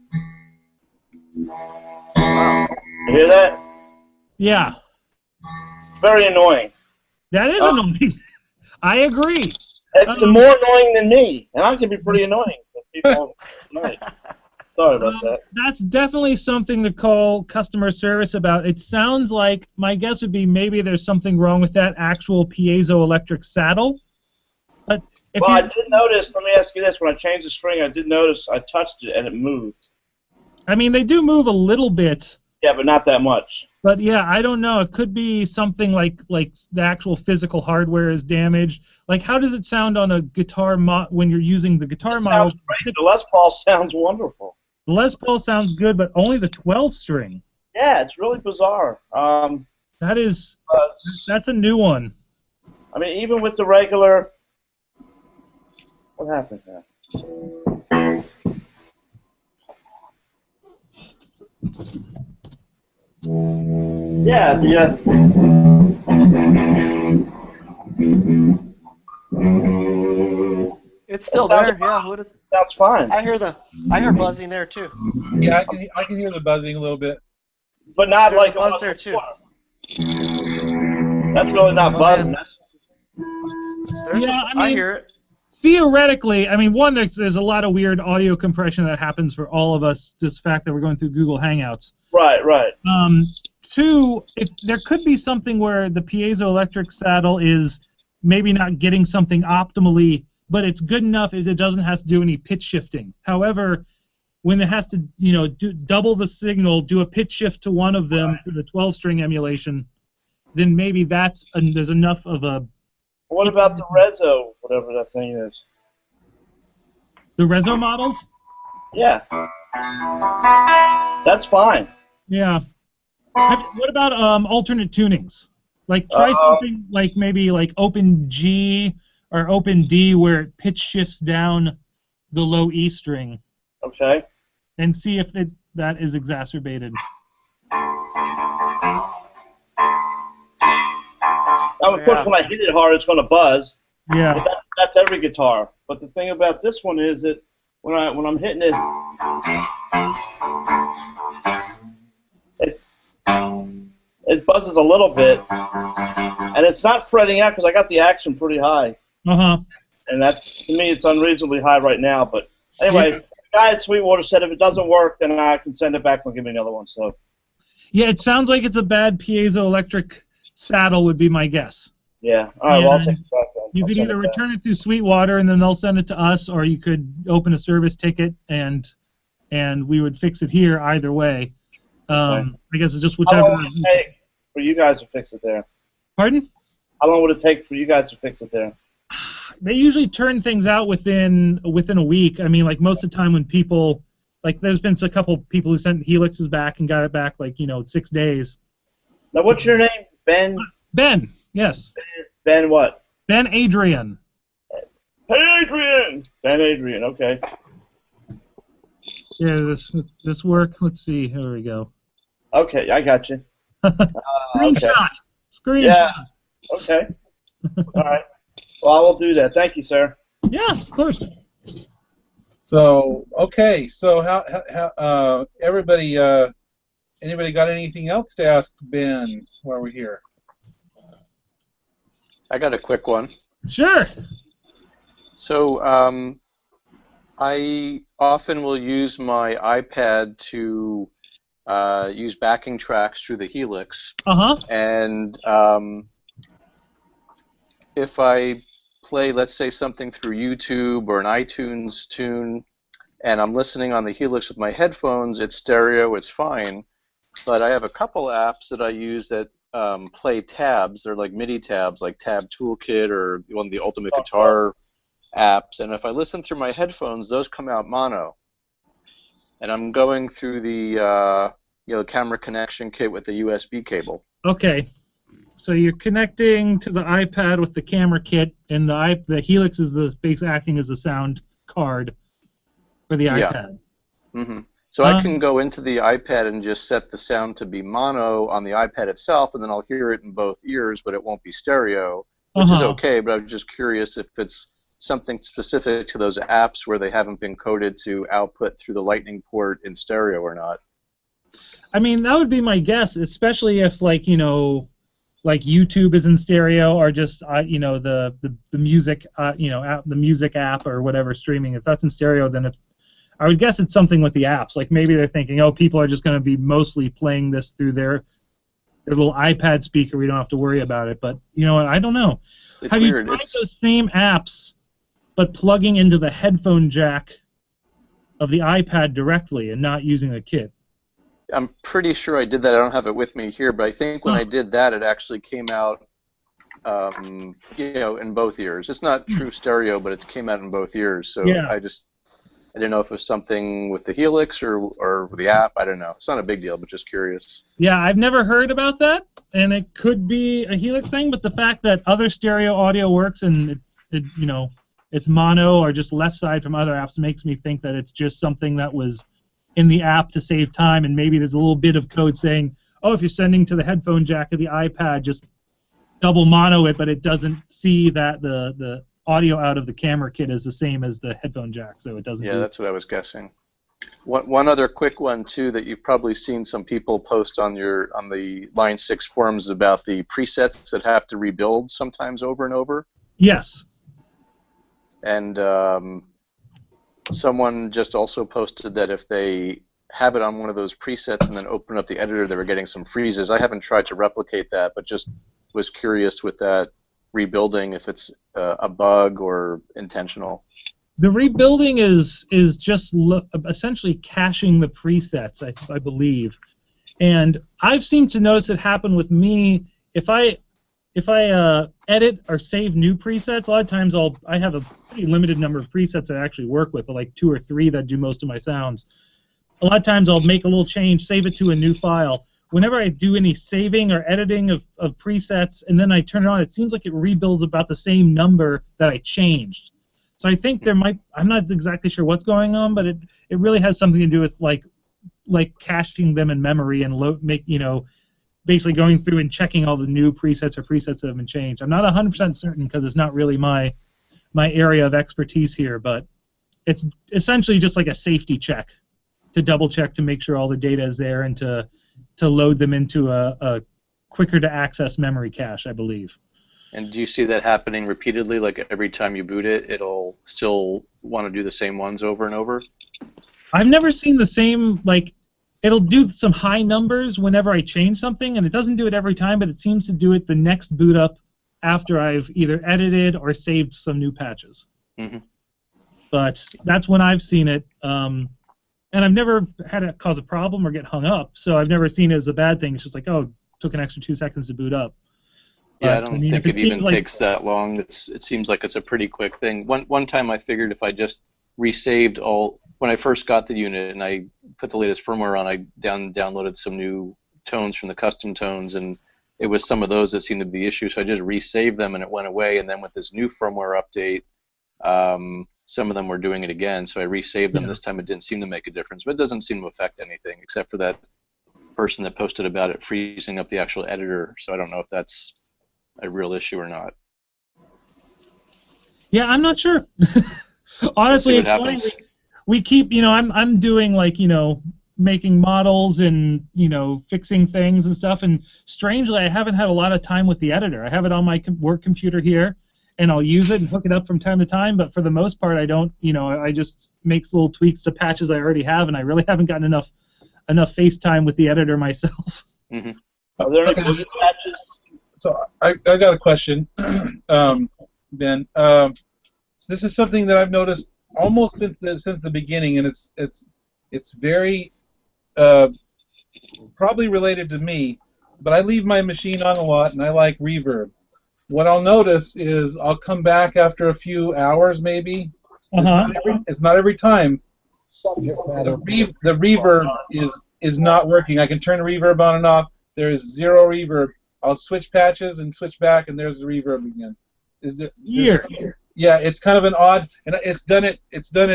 Wow. You hear that? Yeah. It's very annoying. That is annoying. I agree. It's more annoying than me, and I can be pretty annoying. People Sorry about that. That's definitely something to call customer service about. It sounds like, my guess would be maybe there's something wrong with that actual piezoelectric saddle. But I did notice, let me ask you this, when I changed the string, I did notice I touched it and it moved. I mean, they do move a little bit. Yeah, but not that much. But yeah, I don't know. It could be something like the actual physical hardware is damaged. Like, how does it sound on a guitar when you're using the guitar model? Sounds great. The Les Paul sounds wonderful. The Les Paul sounds good, but only the 12-string. Yeah, it's really bizarre. That's a new one. I mean, even with the regular. What happened there? Yeah, It's still there. Yeah, what is? Sounds fine. I hear buzzing there too. Yeah, I can hear the buzzing a little bit. But not There's like a buzz there too. That's really not buzzing. I hear it. Theoretically, I mean, one, there's a lot of weird audio compression that happens for all of us, just the fact that we're going through Google Hangouts. Right. Two, there could be something where the piezoelectric saddle is maybe not getting something optimally, but it's good enough if it doesn't have to do any pitch shifting. However, when it has to, double the signal, do a pitch shift to one of them for the 12-string emulation, then maybe there's enough of a. What about the Rezo, whatever that thing is? The Rezo models? Yeah. That's fine. Yeah. What about alternate tunings? Like try something like maybe like open G or open D where it pitch shifts down the low E string. Okay. And see if that is exacerbated. Now, of course, when I hit it hard, it's going to buzz. Yeah. But that's every guitar. But the thing about this one is that when I'm hitting it, it buzzes a little bit, and it's not fretting out because I got the action pretty high. And that, to me, it's unreasonably high right now. But anyway, the guy at Sweetwater said if it doesn't work, then I can send it back and they'll give me another one. So. Yeah, it sounds like it's a bad piezoelectric saddle would be my guess. Yeah. All right. Well, I'll take it back then. You could either return it through Sweetwater and then they'll send it to us, or you could open a service ticket and we would fix it here. Either way, I guess it's just whichever. How long would it take for you guys to fix it there? Pardon? How long would it take for you guys to fix it there? They usually turn things out within a week. I mean, like most of the time when people, like there's been a couple people who sent Helixes back and got it back like 6 days. Now, what's your name? Ben? Ben, yes. Ben what? Ben Adrian. Hey, Adrian! Ben Adrian, okay. Yeah, this work. Let's see. Here we go. Okay, I got you. Screenshot. Okay. Screenshot. Yeah. Okay. All right. Well, I will do that. Thank you, sir. Yeah, of course. So okay. So how everybody anybody got anything else to ask Ben while we're here? I got a quick one. Sure. So I often will use my iPad to use backing tracks through the Helix. And if I play, let's say, something through YouTube or an iTunes tune, and I'm listening on the Helix with my headphones, it's stereo, it's fine. But I have a couple apps that I use that play tabs. They're like MIDI tabs, like Tab Toolkit or one of the Ultimate Guitar apps. And if I listen through my headphones, those come out mono. And I'm going through the camera connection kit with the USB cable. Okay. So you're connecting to the iPad with the camera kit, and the Helix is basically acting as a sound card for the iPad. Mm-hmm. So I can go into the iPad and just set the sound to be mono on the iPad itself, and then I'll hear it in both ears, but it won't be stereo, which is okay, but I'm just curious if it's something specific to those apps where they haven't been coded to output through the Lightning port in stereo or not. I mean, that would be my guess, especially if, like YouTube is in stereo, or just the music the music app or whatever streaming. If that's in stereo, then I would guess it's something with the apps. Like maybe they're thinking, oh, people are just going to be mostly playing this through their little iPad speaker. We don't have to worry about it. But you know what? I don't know. It's have weird. You tried those same apps, but plugging into the headphone jack of the iPad directly and not using the kit? I'm pretty sure I did that. I don't have it with me here, but I think when I did that, it actually came out, in both ears. It's not true stereo, but it came out in both ears. So yeah. I didn't know if it was something with the Helix or the app. I don't know. It's not a big deal, but just curious. Yeah, I've never heard about that, and it could be a Helix thing. But the fact that other stereo audio works and it's mono or just left side from other apps makes me think that it's just something that was in the app to save time, and maybe there's a little bit of code saying, oh, if you're sending to the headphone jack of the iPad, just double mono it, but it doesn't see that the audio out of the camera kit is the same as the headphone jack, so it doesn't. Yeah, that's what I was guessing. One other quick one too that you've probably seen some people post on the Line 6 forums about the presets that have to rebuild sometimes over and over. Yes. And someone just also posted that if they have it on one of those presets and then open up the editor, they were getting some freezes. I haven't tried to replicate that, but just was curious with that rebuilding if it's a bug or intentional. The rebuilding is just essentially caching the presets, I believe. And I've seemed to notice it happen with me. If I edit or save new presets, a lot of times I have a pretty limited number of presets that I actually work with, like 2 or 3 that do most of my sounds. A lot of times I'll make a little change, save it to a new file. whenever I do any saving or editing of presets and then I turn it on, it seems like it rebuilds about the same number that I changed. So I think there might, I'm not exactly sure what's going on, but it really has something to do with like caching them in memory and basically going through and checking all the new presets or presets that have been changed. I'm not 100% certain because it's not really my area of expertise here, but it's essentially just like a safety check to double check to make sure all the data is there and to load them into a quicker to access memory cache, I believe. And do you see that happening repeatedly? Like every time you boot it, it'll still want to do the same ones over and over? I've never seen the same, like, it'll do some high numbers whenever I change something, and it doesn't do it every time, but it seems to do it the next boot up after I've either edited or saved some new patches. Mm-hmm. But that's when I've seen it, and I've never had it cause a problem or get hung up, so I've never seen it as a bad thing. It's just like, oh, it took an extra 2 seconds to boot up. Yeah, I don't think it even takes that long. It seems like it's a pretty quick thing. One time I figured if I just resaved all, when I first got the unit and I put the latest firmware on, I downloaded some new tones from the custom tones, and it was some of those that seemed to be the issue, so I just resaved them and it went away, and then with this new firmware update, some of them were doing it again, so I resaved them. This time it didn't seem to make a difference, but it doesn't seem to affect anything except for that person that posted about it freezing up the actual editor, so I don't know if that's a real issue or not. Yeah, I'm not sure. Honestly, it's funny. We keep, I'm doing like, making models and, fixing things and stuff, and strangely, I haven't had a lot of time with the editor. I have it on my work computer here, and I'll use it and hook it up from time to time, but for the most part, I don't, I just make little tweaks to patches I already have, and I really haven't gotten enough face time with the editor myself. Mm-hmm. Are there any good patches? So I got a question, Ben. So this is something that I've noticed almost since the beginning, and it's very probably related to me. But I leave my machine on a lot, and I like reverb. What I'll notice is I'll come back after a few hours, maybe. It's not every time. The reverb is not working. I can turn the reverb on and off. There is zero reverb. I'll switch patches and switch back, and there's the reverb again. Yeah, it's kind of an odd, and it's done it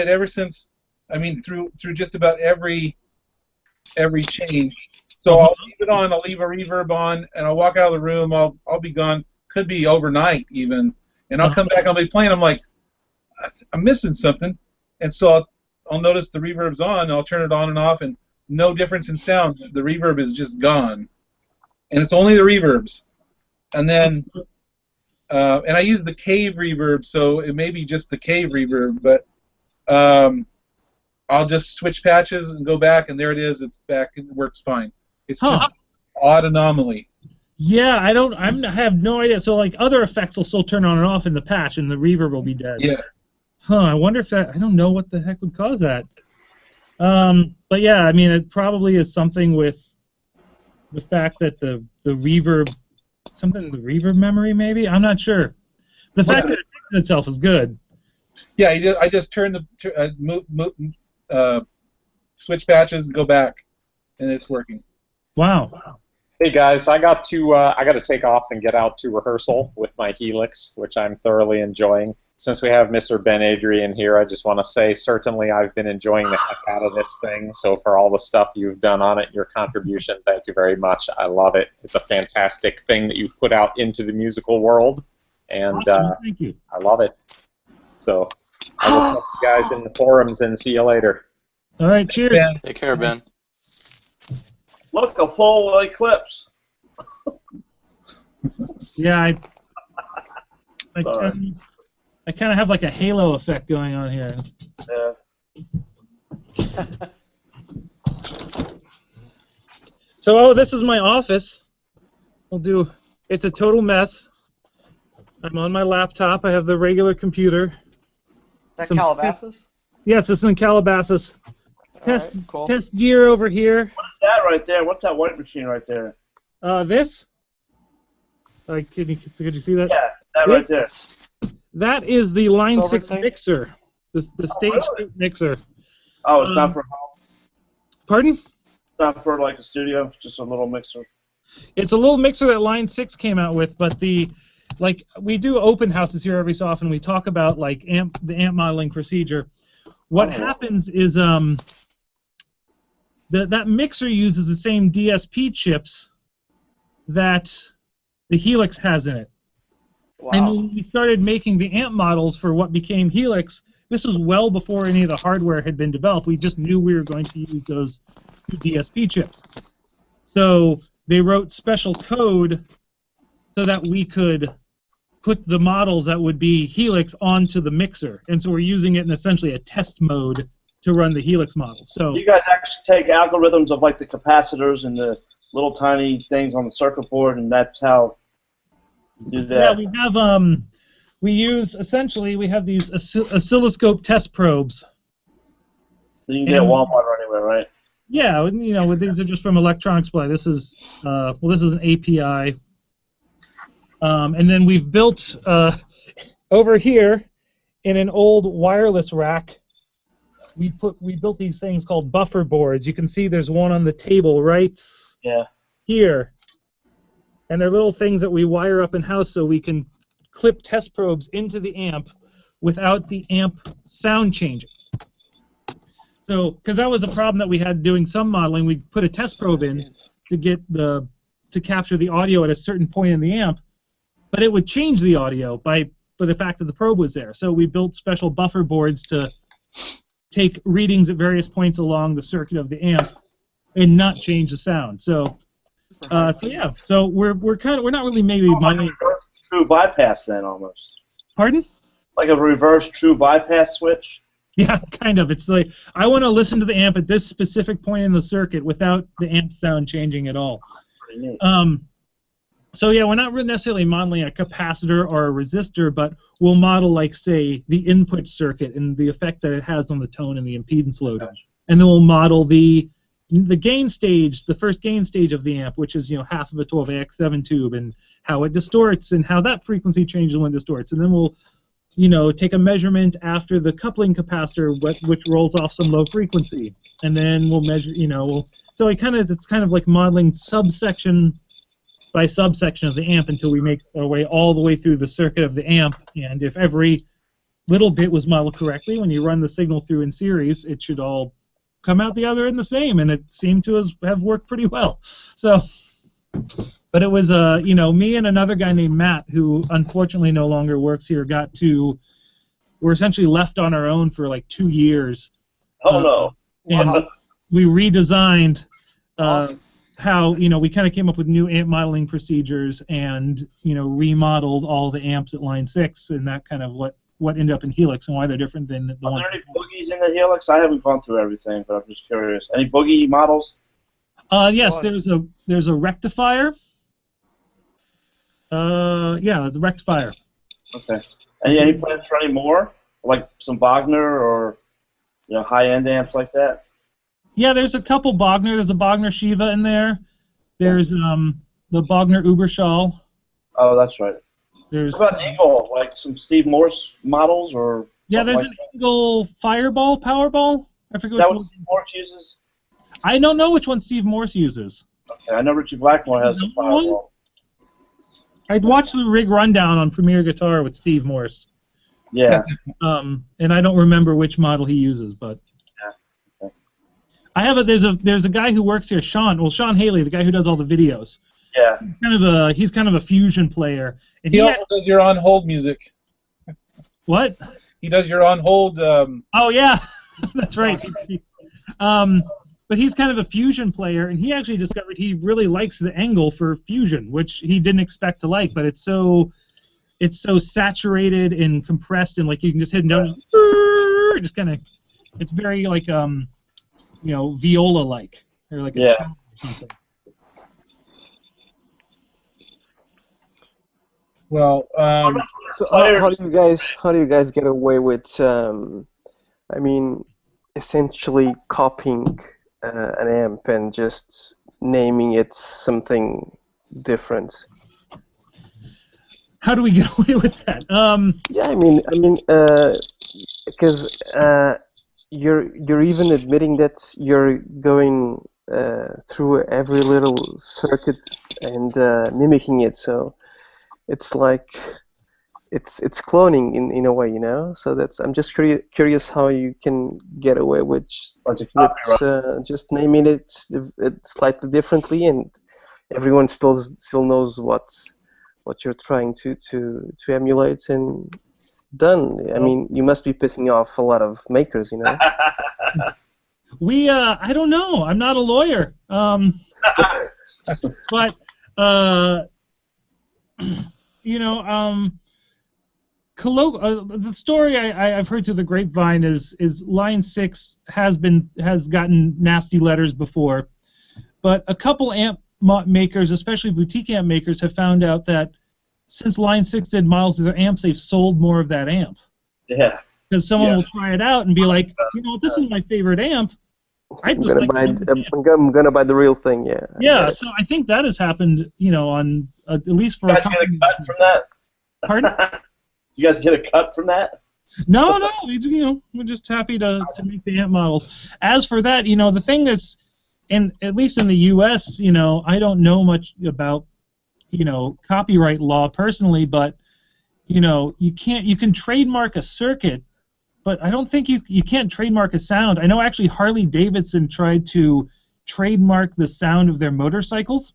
ever since. I mean, through just about every change. So I'll leave it on. I'll leave a reverb on, and I'll walk out of the room. I'll be gone. Could be overnight even, and I'll come back. I'll be playing. I'm like, I'm missing something, and so I'll notice the reverb's on. And I'll turn it on and off, and no difference in sound. The reverb is just gone. And it's only the reverbs, and then and I use the cave reverb, so it may be just the cave reverb, but I'll just switch patches and go back, and there it is. It's back. It works fine. It's just an odd anomaly. Yeah, I have no idea. So like other effects will still turn on and off in the patch, and the reverb will be dead. Yeah. I wonder if that. I don't know what the heck would cause that. But yeah, I mean, it probably is something with the fact that the reverb, something in the reverb memory, maybe? I'm not sure. The fact that it fixes itself is good. Yeah, I just turn switch patches and go back, and it's working. Wow. Hey guys, I got to take off and get out to rehearsal with my Helix, which I'm thoroughly enjoying. Since we have Mr. Ben Adrian here, I just want to say certainly I've been enjoying the heck out of this thing. So for all the stuff you've done on it, your contribution, thank you very much. I love it. It's a fantastic thing that you've put out into the musical world, and awesome. Thank you. I love it. So I will talk to you guys in the forums and see you later. All right, cheers. Ben. Take care, Ben. Look, a full eclipse. Yeah, I kind of have like a halo effect going on here. Yeah. So, this is my office. It's a total mess. I'm on my laptop. I have the regular computer. Is that Calabasas? Yes, this is in Calabasas. Right, cool. Test gear over here. What's that right there? What's that white machine right there? This? Could you see that? Yeah, that right there. That is the Line Silver 6 thing? mixer. The stage really? mixer. Oh, it's not from home? Pardon? not for like a studio, just a little mixer. It's a little mixer that Line 6 came out with, but we do open houses here every so often. We talk about like the amp modeling procedure. What happens is that mixer uses the same DSP chips that the Helix has in it. Wow. And when we started making the amp models for what became Helix, this was well before any of the hardware had been developed. We just knew we were going to use those two DSP chips. So they wrote special code so that we could put the models that would be Helix onto the mixer. And so we're using it in essentially a test mode to run the Helix model. So you guys actually take algorithms of like the capacitors and the little tiny things on the circuit board, and that's how you do that. Yeah, we have we have these oscilloscope test probes. You can get at Walmart or anywhere, right? Yeah, these are just from Electronic Supply. This is this is an API, and then we've built over here in an old wireless rack. We built these things called buffer boards. You can see there's one on the table right here, and they're little things that we wire up in house so we can clip test probes into the amp without the amp sound changing. So, because that was a problem that we had doing some modeling, we put a test probe in to capture the audio at a certain point in the amp, but it would change the audio for the fact that the probe was there. So we built special buffer boards to take readings at various points along the circuit of the amp and not change the sound. So, so we're not really maybe like a reverse true bypass then almost. Pardon? Like a reverse true bypass switch. Yeah, kind of. It's like I want to listen to the amp at this specific point in the circuit without the amp sound changing at all. Pretty neat. So yeah, we're not really necessarily modeling a capacitor or a resistor, but we'll model, like, say, the input circuit and the effect that it has on the tone and the impedance loading. And then we'll model the gain stage, the first gain stage of the amp, which is half of a 12AX7 tube, and how it distorts and how that frequency changes when it distorts. And then we'll take a measurement after the coupling capacitor, which rolls off some low frequency, and then we'll measure. So it's kind of like modeling subsection by subsection of the amp until we make our way all the way through the circuit of the amp. And if every little bit was modeled correctly, when you run the signal through in series, it should all come out the other end the same, and it seemed to have worked pretty well. So. But it was, me and another guy named Matt, who unfortunately no longer works here, we're essentially left on our own for like 2 years. Oh, no. And we redesigned Awesome. how, we kind of came up with new amp modeling procedures and, remodeled all the amps at Line 6, and that kind of what ended up in Helix and why they're different than the one. Are there any boogies in the Helix? I haven't gone through everything, but I'm just curious. Any boogie models? Yes, there's a rectifier. The rectifier. Okay. Any plans for any more? Like some Wagner or high-end amps like that? Yeah, there's a couple Wagner. There's a Wagner Shiva in there. There's the Wagner Uberschall. Oh, that's right. There's what about Eagle? Like some Steve Morse models or? There's like an Eagle Fireball, Powerball. I forget. Is that what Steve Morse uses? I don't know which one Steve Morse uses. Okay, I know Richie Blackmore has a Fireball. I'd watched the rig rundown on Premier Guitar with Steve Morse. Yeah. And I don't remember which model he uses, but. Yeah. Okay. I have there's a guy who works here, Sean Haley, the guy who does all the videos. Yeah. He's kind of a fusion player. And he also does your on hold music. What? He does your on hold. Oh yeah, that's right. But he's kind of a fusion player, and he actually discovered he really likes the angle for fusion, which he didn't expect to like. But it's so saturated and compressed, and like you can just hit notes, just kind of. It's very like viola-like, or like a cello or something. Well, so how do you guys get away with essentially copying an amp and just naming it something different? How do we get away with that? Because you're even admitting that you're going through every little circuit and mimicking it. So it's like it's cloning in a way, you know. So I'm just curious how you can get away with just naming it slightly differently, and everyone still knows what you're trying to emulate and done. I mean, you must be pissing off a lot of makers, you know. I don't know. I'm not a lawyer. But you know, the story I've heard through the grapevine is Line 6 has gotten nasty letters before, but a couple amp makers, especially boutique amp makers, have found out that since Line 6 did models of their amps, they've sold more of that amp. Yeah. Because someone will try it out and be like, you know, this is my favorite amp. I'm gonna buy the real thing. Yeah. Yeah. So I think that has happened, you know, on at least for. You guys get a cut from that? Pardon? You guys get a cut from that? No, we're just happy to make the amp models. As for that, you know, the thing that's, at least in the U.S., you know, I don't know much about, you know, copyright law personally, but, you know, you can trademark a circuit, but I don't think you can't trademark a sound. I know actually Harley Davidson tried to trademark the sound of their motorcycles,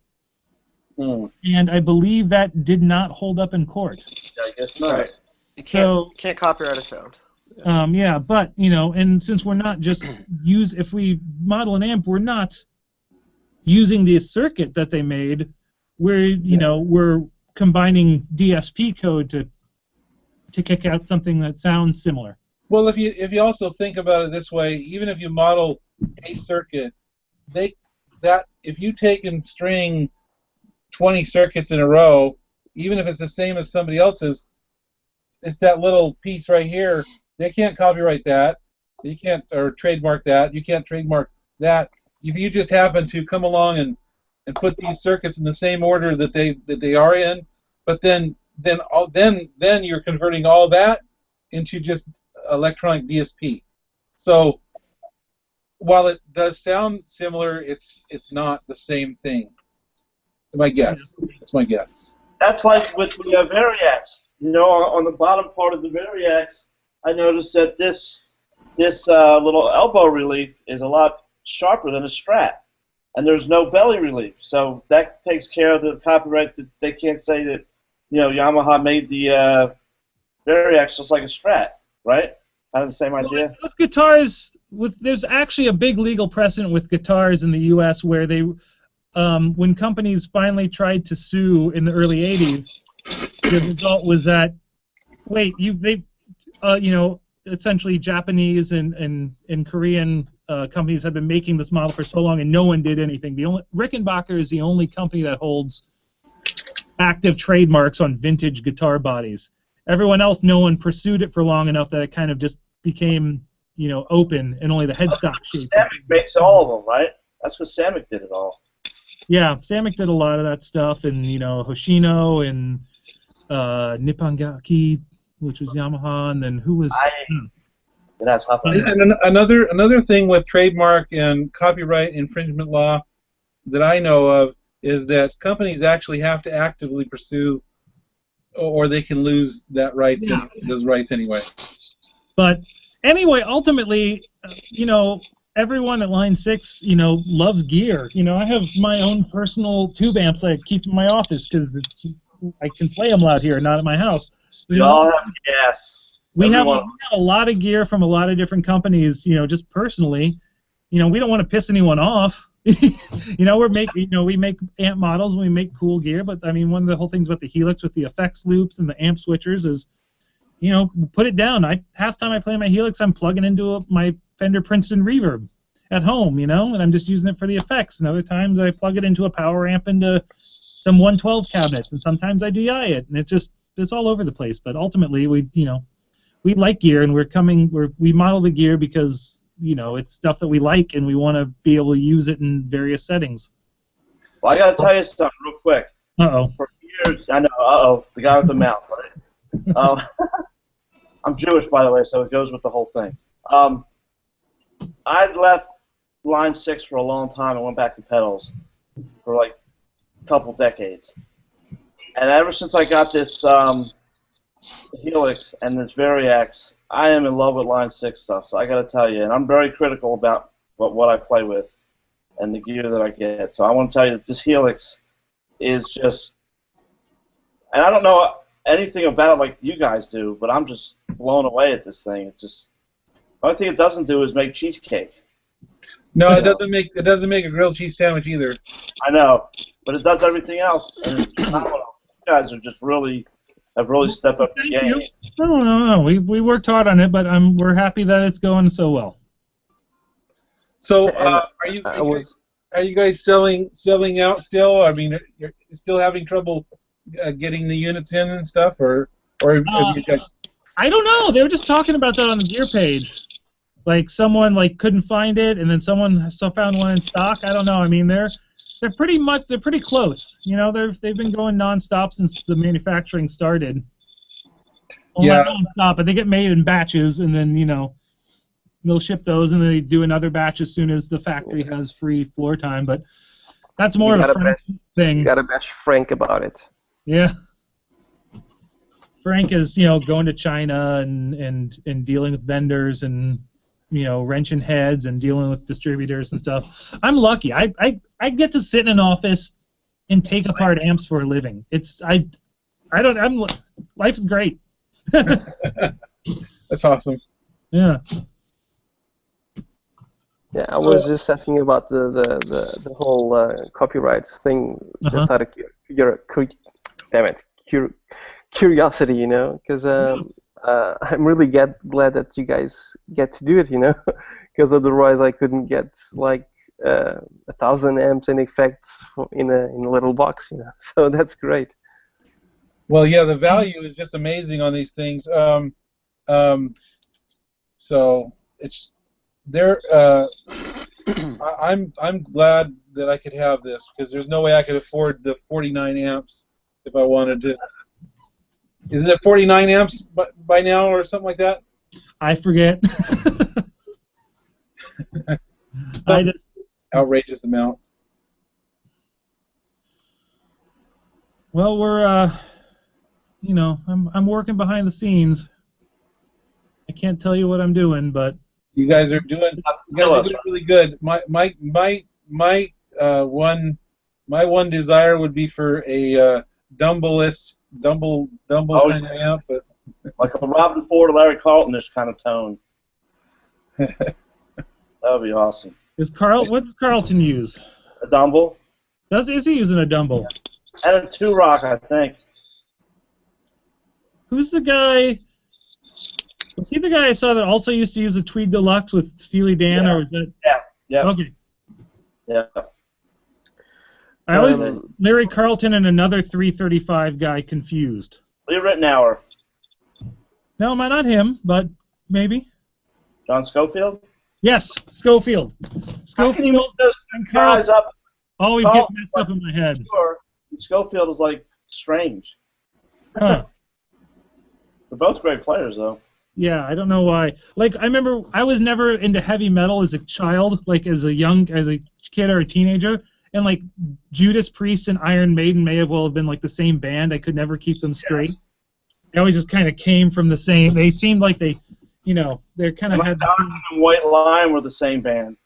and I believe that did not hold up in court. I guess not. Right. You can't copyright a sound. Yeah, but, you know, and since we're not just if we model an amp, we're not using the circuit that they made. We're combining DSP code to kick out something that sounds similar. Well, if you also think about it this way, even if you model a circuit, if you take and string 20 circuits in a row, even if it's the same as somebody else's, it's that little piece right here. They can't copyright that. You can't or trademark that. You can't trademark that. If you just happen to come along and put these circuits in the same order that they are in, but then you're converting all that into just electronic DSP. So while it does sound similar, it's not the same thing. My guess. That's my guess. That's like with the Variax. You know, on the bottom part of the Variax, I noticed that this little elbow relief is a lot sharper than a Strat, and there's no belly relief. So that takes care of the copyright. That they can't say that, you know, Yamaha made the Variax just like a Strat, right? Kind of the same idea. With guitars, there's actually a big legal precedent with guitars in the U.S. where they, when companies finally tried to sue in the early '80s, the result was that, essentially Japanese and Korean companies have been making this model for so long and no one did anything. Rickenbacker is the only company that holds active trademarks on vintage guitar bodies. Everyone else, no one pursued it for long enough that it kind of just became, you know, open and only the headstock shape. Samick makes all of them, right? That's because Samick did it all. Yeah, Samick did a lot of that stuff, and, you know, Hoshino and Nippangaki, which was Yamaha, and then who was? That's and another thing with trademark and copyright infringement law that I know of is that companies actually have to actively pursue, or they can lose those rights anyway. But anyway, ultimately, you know, everyone at Line 6, you know, loves gear. You know, I have my own personal tube amps I keep in my office because I can play them loud here, not at my house. We all have gas. We have a lot of gear from a lot of different companies. You know, just personally, you know, we don't want to piss anyone off. You know, we make amp models and we make cool gear, but I mean, one of the whole things about the Helix with the effects loops and the amp switchers is, you know, put it down. Half the time I play my Helix, I'm plugging into my Fender Princeton Reverb at home, you know, and I'm just using it for the effects. And other times I plug it into a power amp into some 112 cabinets, and sometimes I DI it, and it's all over the place. But ultimately, we like gear, and we model the gear because, you know, it's stuff that we like, and we want to be able to use it in various settings. Well, I got to tell you something real quick. For years, I know, the guy with the mouth, right? I'm Jewish, by the way, so it goes with the whole thing. I left Line 6 for a long time and went back to pedals for like a couple decades. And ever since I got this Helix and this Variax, I am in love with Line 6 stuff. So I got to tell you, and I'm very critical about what I play with and the gear that I get. So I want to tell you that this Helix is just, and I don't know anything about it like you guys do, but I'm just blown away at this thing. It just, the only thing it doesn't do is make cheesecake. No, it doesn't make a grilled cheese sandwich either. I know, but it does everything else. And it's phenomenal. You guys are just have really stepped up the game. No. We worked hard on it, but we're happy that it's going so well. So, are you guys selling out still? I mean, you're still having trouble getting the units in and stuff, or have you guys... I don't know. They were just talking about that on the gear page. Like someone couldn't find it, and then someone found one in stock. I don't know. I mean, they're pretty close. You know, they've been going nonstop since the manufacturing started. Well, yeah. Not nonstop, but they get made in batches, and then they'll ship those, and then they do another batch as soon as the factory has free floor time. But that's more of a Frank thing. You gotta bash Frank about it. Yeah. Frank is going to China and dealing with vendors and wrenching heads and dealing with distributors and stuff. I'm lucky. I get to sit in an office and take apart amps for a living. Life is great. That's awesome. Yeah. Yeah, I was just asking about the whole copyrights thing, just out of curiosity, because I'm really glad that you guys get to do it, because otherwise I couldn't get 1,000 amps and effects in a little box, So that's great. Well, yeah, the value is just amazing on these things. So it's there. I'm glad that I could have this, because there's no way I could afford the 49 amps if I wanted to. Is it 49 amps by now or something like that? I forget. Outrageous amount. Well, we're I'm working behind the scenes. I can't tell you what I'm doing, but you guys are doing really good. My one desire would be for a dumble kind of amp, but like a Robin Ford, Larry Carlton-ish kind of tone. That would be awesome. What does Carlton use? A Dumble. Is he using a Dumble? And a 2-Rock, I think. Who's the guy? Was he the guy I saw that also used to use a Tweed Deluxe with Steely Dan, or was that? Yeah. Okay. Yeah. I always Larry Carlton and another 335 guy confused. Lee Ritenour. No, not him, but maybe. John Schofield? Yes, Schofield. Schofield and Carlton always get messed up in my head. Sure. Schofield is strange. Huh. They're both great players, though. Yeah, I don't know why. I remember I was never into heavy metal as a child, as a kid or a teenager, and Judas Priest and Iron Maiden may have been the same band. I could never keep them straight. Yes. They always just kind of came from the same. They seemed like they kind of had. Donovan and White Lion were the same band,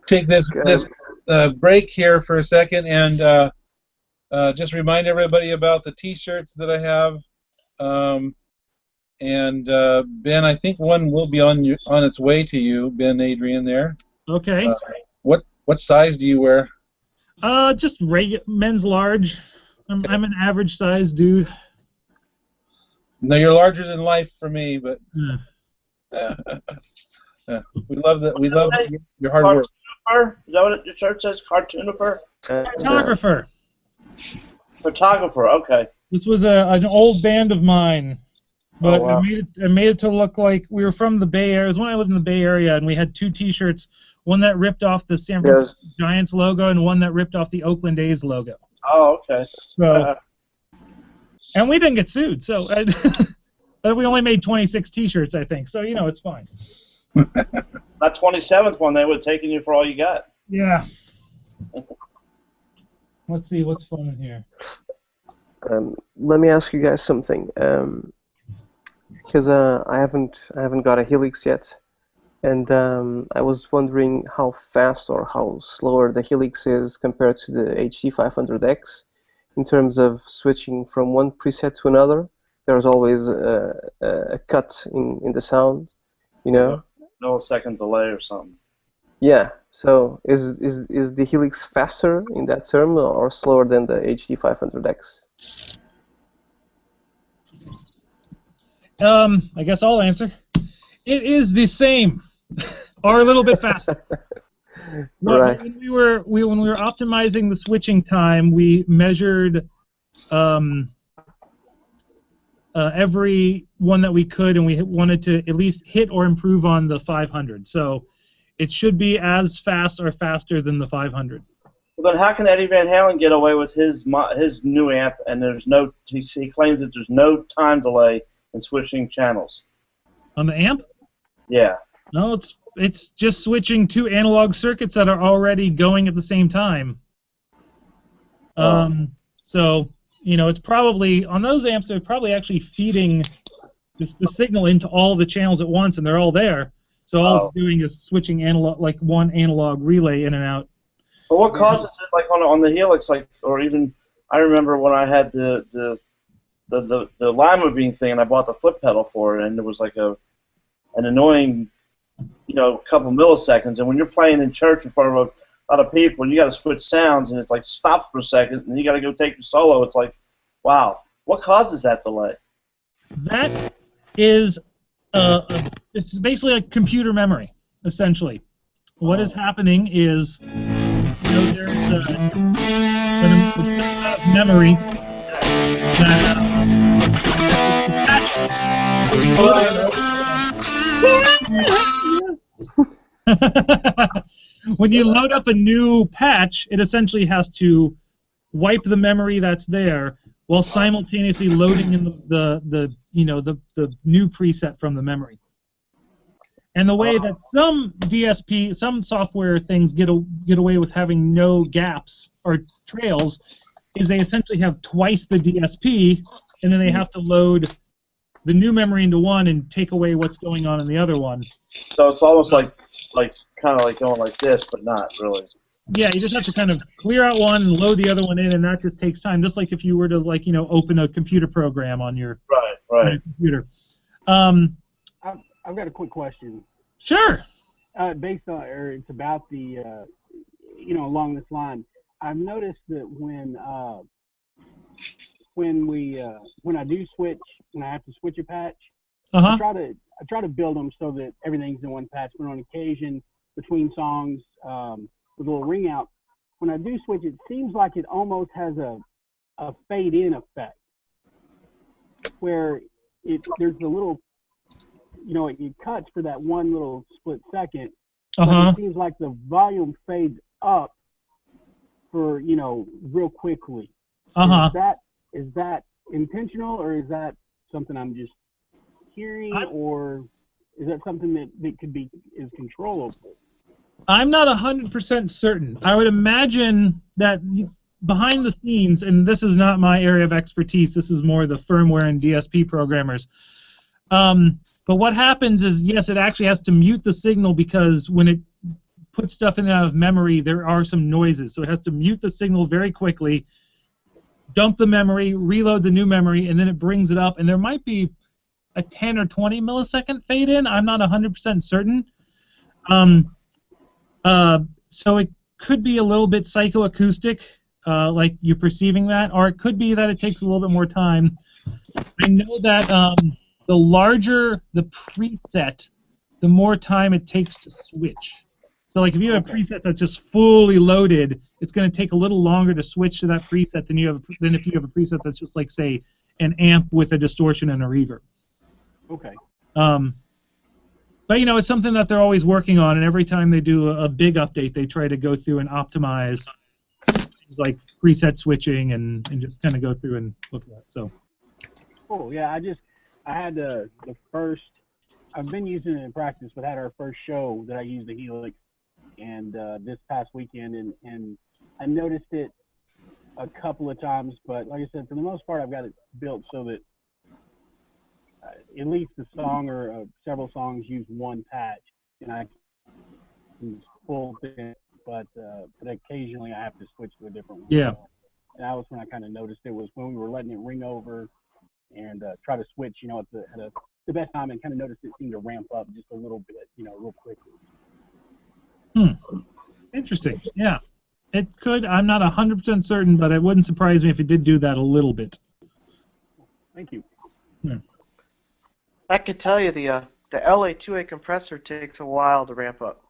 Take this break here for a second and just remind everybody about the T-shirts that I have. And Ben, I think one will be on its way to you, Ben Adrian. There. Okay. What size do you wear? Just men's large. I'm an average size dude. No, you're larger than life for me, but we love that. We love your hard work. Is that what your shirt says? Cartoonifer? Photographer. Photographer. Okay. This was an old band of mine, but I made it to look like we were from the Bay Area. It was when I lived in the Bay Area, and we had two T-shirts. One that ripped off the San Francisco Giants logo, and one that ripped off the Oakland A's logo. Oh, okay. So, and we didn't get sued, so We only made 26 T-shirts, I think, so it's fine. That 27th one, they would have taken you for all you got. Yeah. Let's see what's fun in here. Let me ask you guys something, because I haven't got a Helix yet, and I was wondering how fast or how slower the Helix is compared to the HD500X in terms of switching from one preset to another. There's always a cut in the sound, Millisecond delay or something. Yeah. So is the Helix faster in that term or slower than the HD500X? I guess I'll answer. It is the same, or a little bit faster. Right. When we were optimizing the switching time, we measured every one that we could, and we wanted to at least hit or improve on the 500. So it should be as fast or faster than the 500. Well, then how can Eddie Van Halen get away with his new amp, and he claims that there's no time delay in switching channels? On the amp? Yeah. No, it's just switching two analog circuits that are already going at the same time. So, it's probably, on those amps, they're probably actually feeding the signal into all the channels at once, and they're all there. So all it's doing is switching analog, like one analog relay in and out. But what causes it, like on the Helix, or even I remember when I had the lima beam thing, and I bought the foot pedal for it, and there was like an annoying, couple milliseconds. And when you're playing in church in front of a lot of people, and you got to switch sounds, and it's like stops for a second, and you got to go take your solo. It's like, wow, what causes that delay? That is, it's basically like computer memory, essentially. What is happening is, there's a memory that when you load up a new patch, it essentially has to wipe the memory that's there while simultaneously loading in the new preset from the memory. And the way that some DSP, some software things get away with having no gaps or trails is they essentially have twice the DSP, and then they have to load the new memory into one and take away what's going on in the other one. So it's almost like kind of like going like this, but not really. Yeah, you just have to kind of clear out one and load the other one in, and that just takes time. Just like if you were to open a computer program on your computer. I've got a quick question. Sure. Based on, or it's about the, along this line. I've noticed that when I do switch, when I have to switch a patch, I try to build them so that everything's in one patch. But on occasion, between songs, with a little ring out, when I do switch, it seems like it almost has a fade in effect, where there's a little, it cuts for that one little split second, but it seems like the volume fades up for, real quickly. Is that intentional, or is that something I'm just hearing, or is that something that is controllable? I'm not 100% certain. I would imagine that behind the scenes, and this is not my area of expertise, this is more the firmware and DSP programmers. But what happens is, yes, it actually has to mute the signal because when it puts stuff in and out of memory, there are some noises. So it has to mute the signal very quickly, dump the memory, reload the new memory, and then it brings it up. And there might be a 10 or 20 millisecond fade in. I'm not 100% certain. So it could be a little bit psychoacoustic, like you're perceiving that, or it could be that it takes a little bit more time. I know that the larger the preset, the more time it takes to switch. So like if you have a preset that's just fully loaded, it's going to take a little longer to switch to that preset than if you have a preset that's just like, say, an amp with a distortion and a reverb. Okay. But it's something that they're always working on, and every time they do a big update, they try to go through and optimize like preset switching and just kind of go through and look at that. So. Cool. Yeah, I had the first. I've been using it in practice, but had our first show that I used the Helix, and this past weekend, and I noticed it a couple of times, but like I said, for the most part, I've got it built so that at least the song or several songs use one patch, and I can pull it, but occasionally I have to switch to a different one. Yeah. And that was when I kind of noticed it was when we were letting it ring over and try to switch, at the best time, and kind of noticed it seemed to ramp up just a little bit, real quickly. Interesting. Yeah. It could. I'm not 100% certain, but it wouldn't surprise me if it did do that a little bit. Thank you. I could tell you the LA2A compressor takes a while to ramp up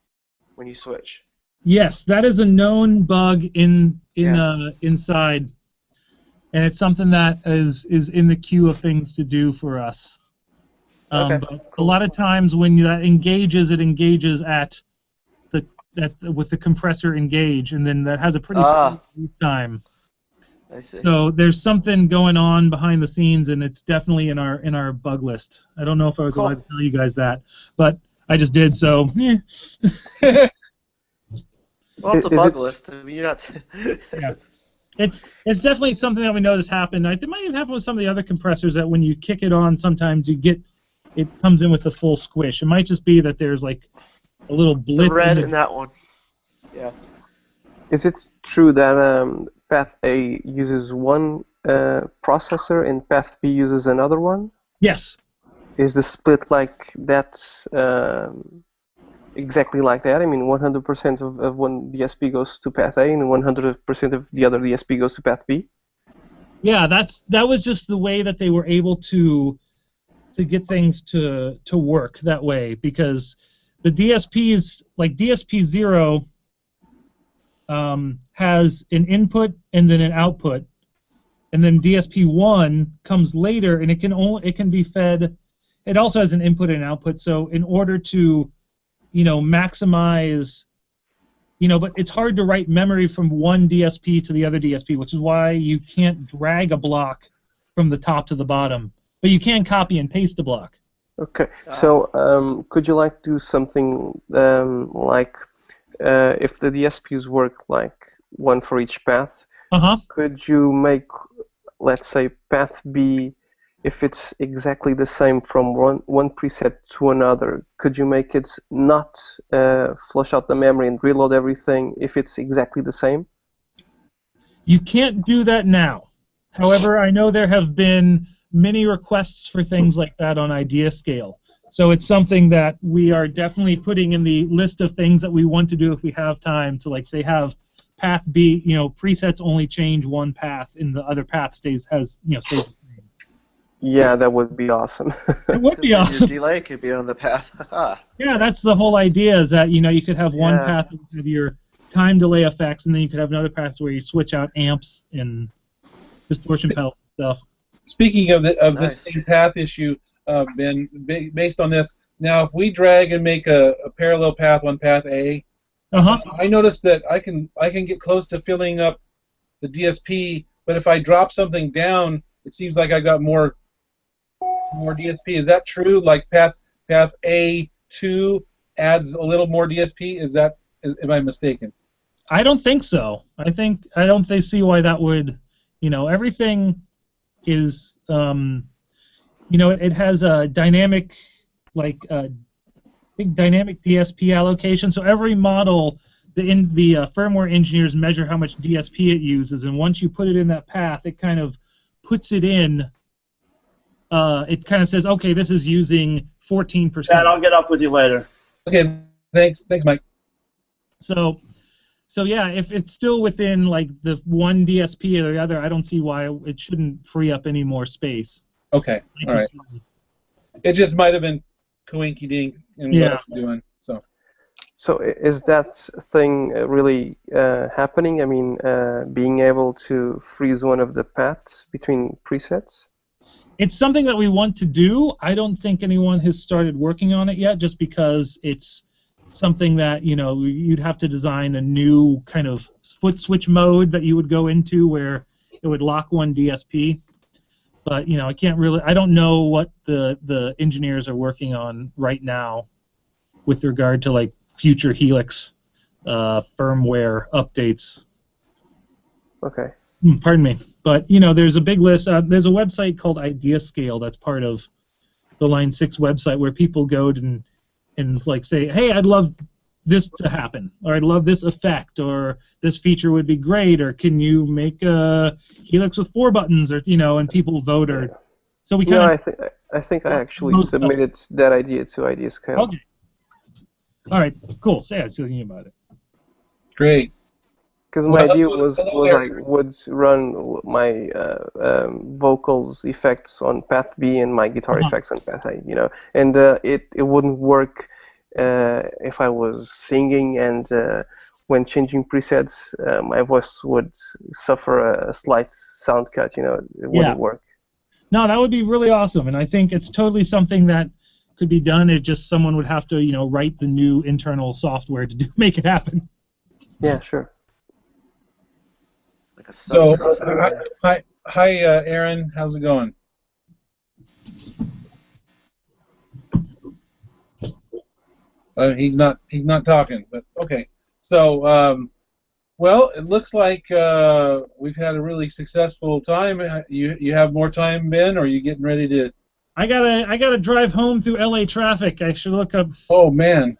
when you switch. Yes, that is a known bug inside, and it's something that is in the queue of things to do for us. Okay, but cool. A lot of times when that engages, it engages with the compressor engage, and then that has a pretty slow time. I see. So there's something going on behind the scenes, and it's definitely in our bug list. I don't know if I was allowed to tell you guys that, but I just did. So. Well, it's a bug list. I mean, you're not. Yeah. It's definitely something that we notice happen. I think it might even happen with some of the other compressors that when you kick it on, sometimes it comes in with a full squish. It might just be that there's like a little blip. The red in that one. Yeah. Is it true that Path A uses one processor and Path B uses another one? Yes. Is the split like that? Exactly like that? I mean, 100% of one DSP goes to Path A and 100% of the other DSP goes to Path B? Yeah, that was just the way that they were able to get things to work that way, because the DSPs, like DSP 0, has an input and then an output, and then DSP 1 comes later, and it can be fed. It also has an input and output. So in order to maximize, but it's hard to write memory from one DSP to the other DSP, which is why you can't drag a block from the top to the bottom, but you can copy and paste a block. Okay, so could you do something like if the DSPs work like one for each path, could you make, let's say, Path B, if it's exactly the same from one preset to another, could you make it not flush out the memory and reload everything if it's exactly the same? You can't do that now. However, I know there have been many requests for things like that on IdeaScale. So it's something that we are definitely putting in the list of things that we want to do if we have time to, say, have Path B, presets only change one path and the other path stays the same. Yeah, that would be awesome. It would be awesome. Your delay could be on the path. Yeah, that's the whole idea, is that you could have one path of your time delay effects, and then you could have another path where you switch out amps and distortion pedals and stuff. Speaking of the same path issue, Ben, based on this, now if we drag and make a parallel path on path A, I noticed that I can get close to filling up the DSP, but if I drop something down, it seems like I got more DSP. Is that true? Like path A2 adds a little more DSP? Am I mistaken? I don't think so. I don't see why that would. Everything is it has a dynamic, big dynamic DSP allocation. So every model, the firmware engineers measure how much DSP it uses, and once you put it in that path, it kind of puts it in. It kind of says, okay, this is using 14%. Chad, I'll get up with you later. Okay, thanks, Mike. So yeah, if it's still within the one DSP or the other, I don't see why it shouldn't free up any more space. Okay, all right. It just might have been coinky-dink in what I'm doing. So is that thing really happening? I mean, being able to freeze one of the paths between presets? It's something that we want to do. I don't think anyone has started working on it yet, just because it's something that you'd have to design a new kind of foot switch mode that you would go into where it would lock one DSP. But I can't really. I don't know what the engineers are working on right now with regard to like future Helix firmware updates. Okay. Pardon me, but there's a big list. There's a website called IdeaScale that's part of the Line 6 website where people go and like say, hey, I'd love this to happen, or I'd love this effect, or this feature would be great, or can you make a Helix with 4 buttons, or and people vote, or so we kind of. No, I think I actually submitted that idea to IdeaScale. Okay. All right. Cool. So yeah, I was thinking about it. Great. Because my idea was I would run my vocals effects on path B and my guitar effects on path A, and it wouldn't work if I was singing, and when changing presets, my voice would suffer a slight sound cut, it wouldn't work. No, that would be really awesome, and I think it's totally something that could be done. It just someone would have to, write the new internal software to make it happen. Yeah, sure. So, hi, Aaron. How's it going? He's not talking, but okay. So, well, it looks like we've had a really successful time. You have more time, Ben, or are you getting ready to? I gotta drive home through LA traffic. I should look up. Oh man.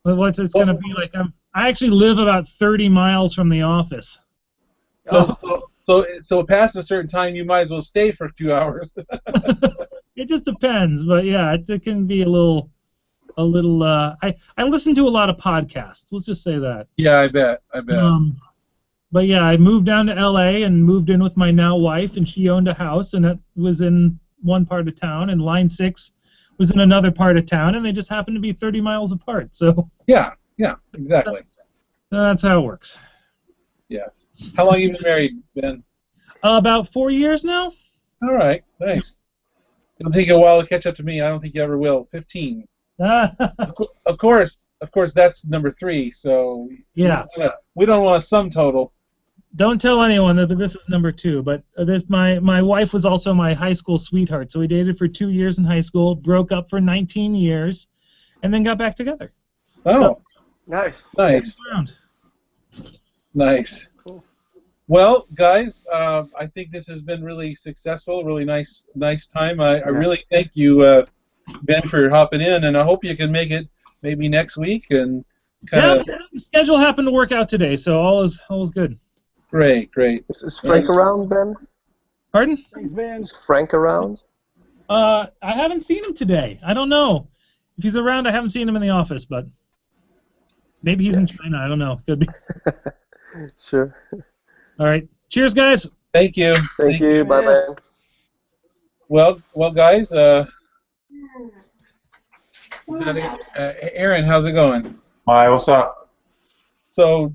What it's gonna be like? I actually live about 30 miles from the office. So past a certain time, you might as well stay for 2 hours. It just depends, but yeah, it can be a little. I listen to a lot of podcasts. Let's just say that. Yeah, I bet. But yeah, I moved down to LA and moved in with my now wife, and she owned a house, and it was in one part of town, and Line 6 was in another part of town, and they just happened to be 30 miles apart. So. Yeah, exactly. That's how it works. Yeah. How long have you been married, Ben? About 4 years now. All right, nice. It'll take you a while to catch up to me. I don't think you ever will. 15. Of course, that's number 3. So yeah, we don't want a sum total. Don't tell anyone that, but this is number 2. But my wife was also my high school sweetheart. So we dated for 2 years in high school, broke up for 19 years, and then got back together. Oh, so, nice. Nice. Cool. Well, guys, I think this has been really successful. Really nice time. I really thank you, Ben, for hopping in, and I hope you can make it maybe next week. And the schedule happened to work out today, so all is good. Great. Is Frank around, Ben? Pardon? Is Frank around? I haven't seen him today. I don't know. If he's around, I haven't seen him in the office, but maybe he's in China. I don't know. Could be. Sure. All right. Cheers, guys. Thank you. Thank you. Bye, man. Well, guys. Aaron, how's it going? Hi. What's up? So,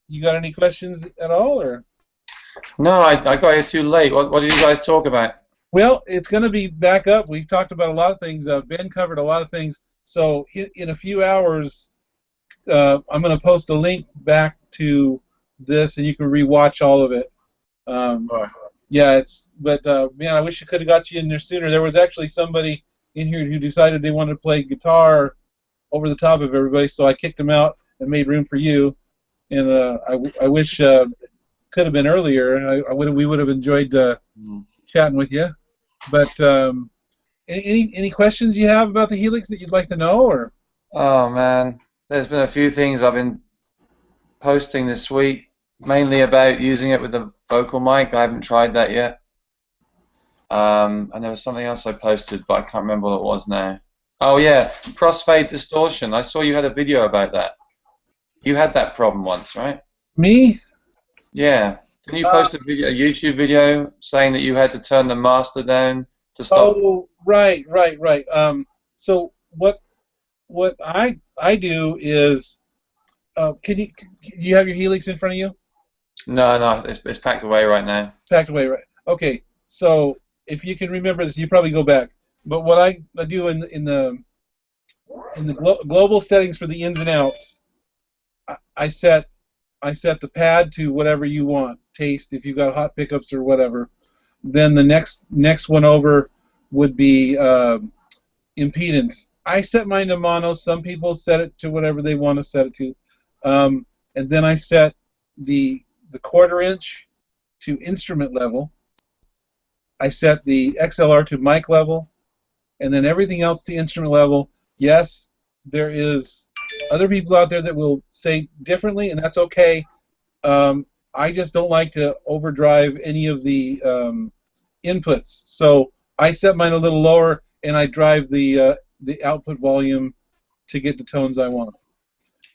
you got any questions at all, or? No, I got here too late. What did you guys talk about? Well, it's going to be back up. We talked about a lot of things. Ben covered a lot of things. So in a few hours, I'm going to post a link back to this, and you can rewatch all of it. Yeah, man, I wish I could have got you in there sooner. There was actually somebody in here who decided they wanted to play guitar over the top of everybody, so I kicked them out and made room for you. And I wish could have been earlier. We would have enjoyed chatting with you. But any questions you have about the Helix that you'd like to know, or? Oh man, there's been a few things I've been posting this week, mainly about using it with the vocal mic. I haven't tried that yet. And there was something else I posted, but I can't remember what it was now. Oh yeah, crossfade distortion. I saw you had a video about that. You had that problem once, right? Me? Yeah. Didn't you post a YouTube video saying that you had to turn the master down to stop? Oh, right. So what I do is, do you have your Helix in front of you? No, it's packed away right now. Packed away, right? Okay. So if you can remember this, you probably go back. But what I do in the global settings for the ins and outs, I set the pad to whatever you want, taste, if you've got hot pickups or whatever. then the next one over would be impedance. I set mine to mono. Some people set it to whatever they want to set it to, and then I set the 1/4 inch to instrument level. I set the XLR to mic level, and then everything else to instrument level. Yes, there is other people out there that will say differently, and that's okay. I just don't like to overdrive any of the inputs, so I set mine a little lower, and I drive the output volume to get the tones I want.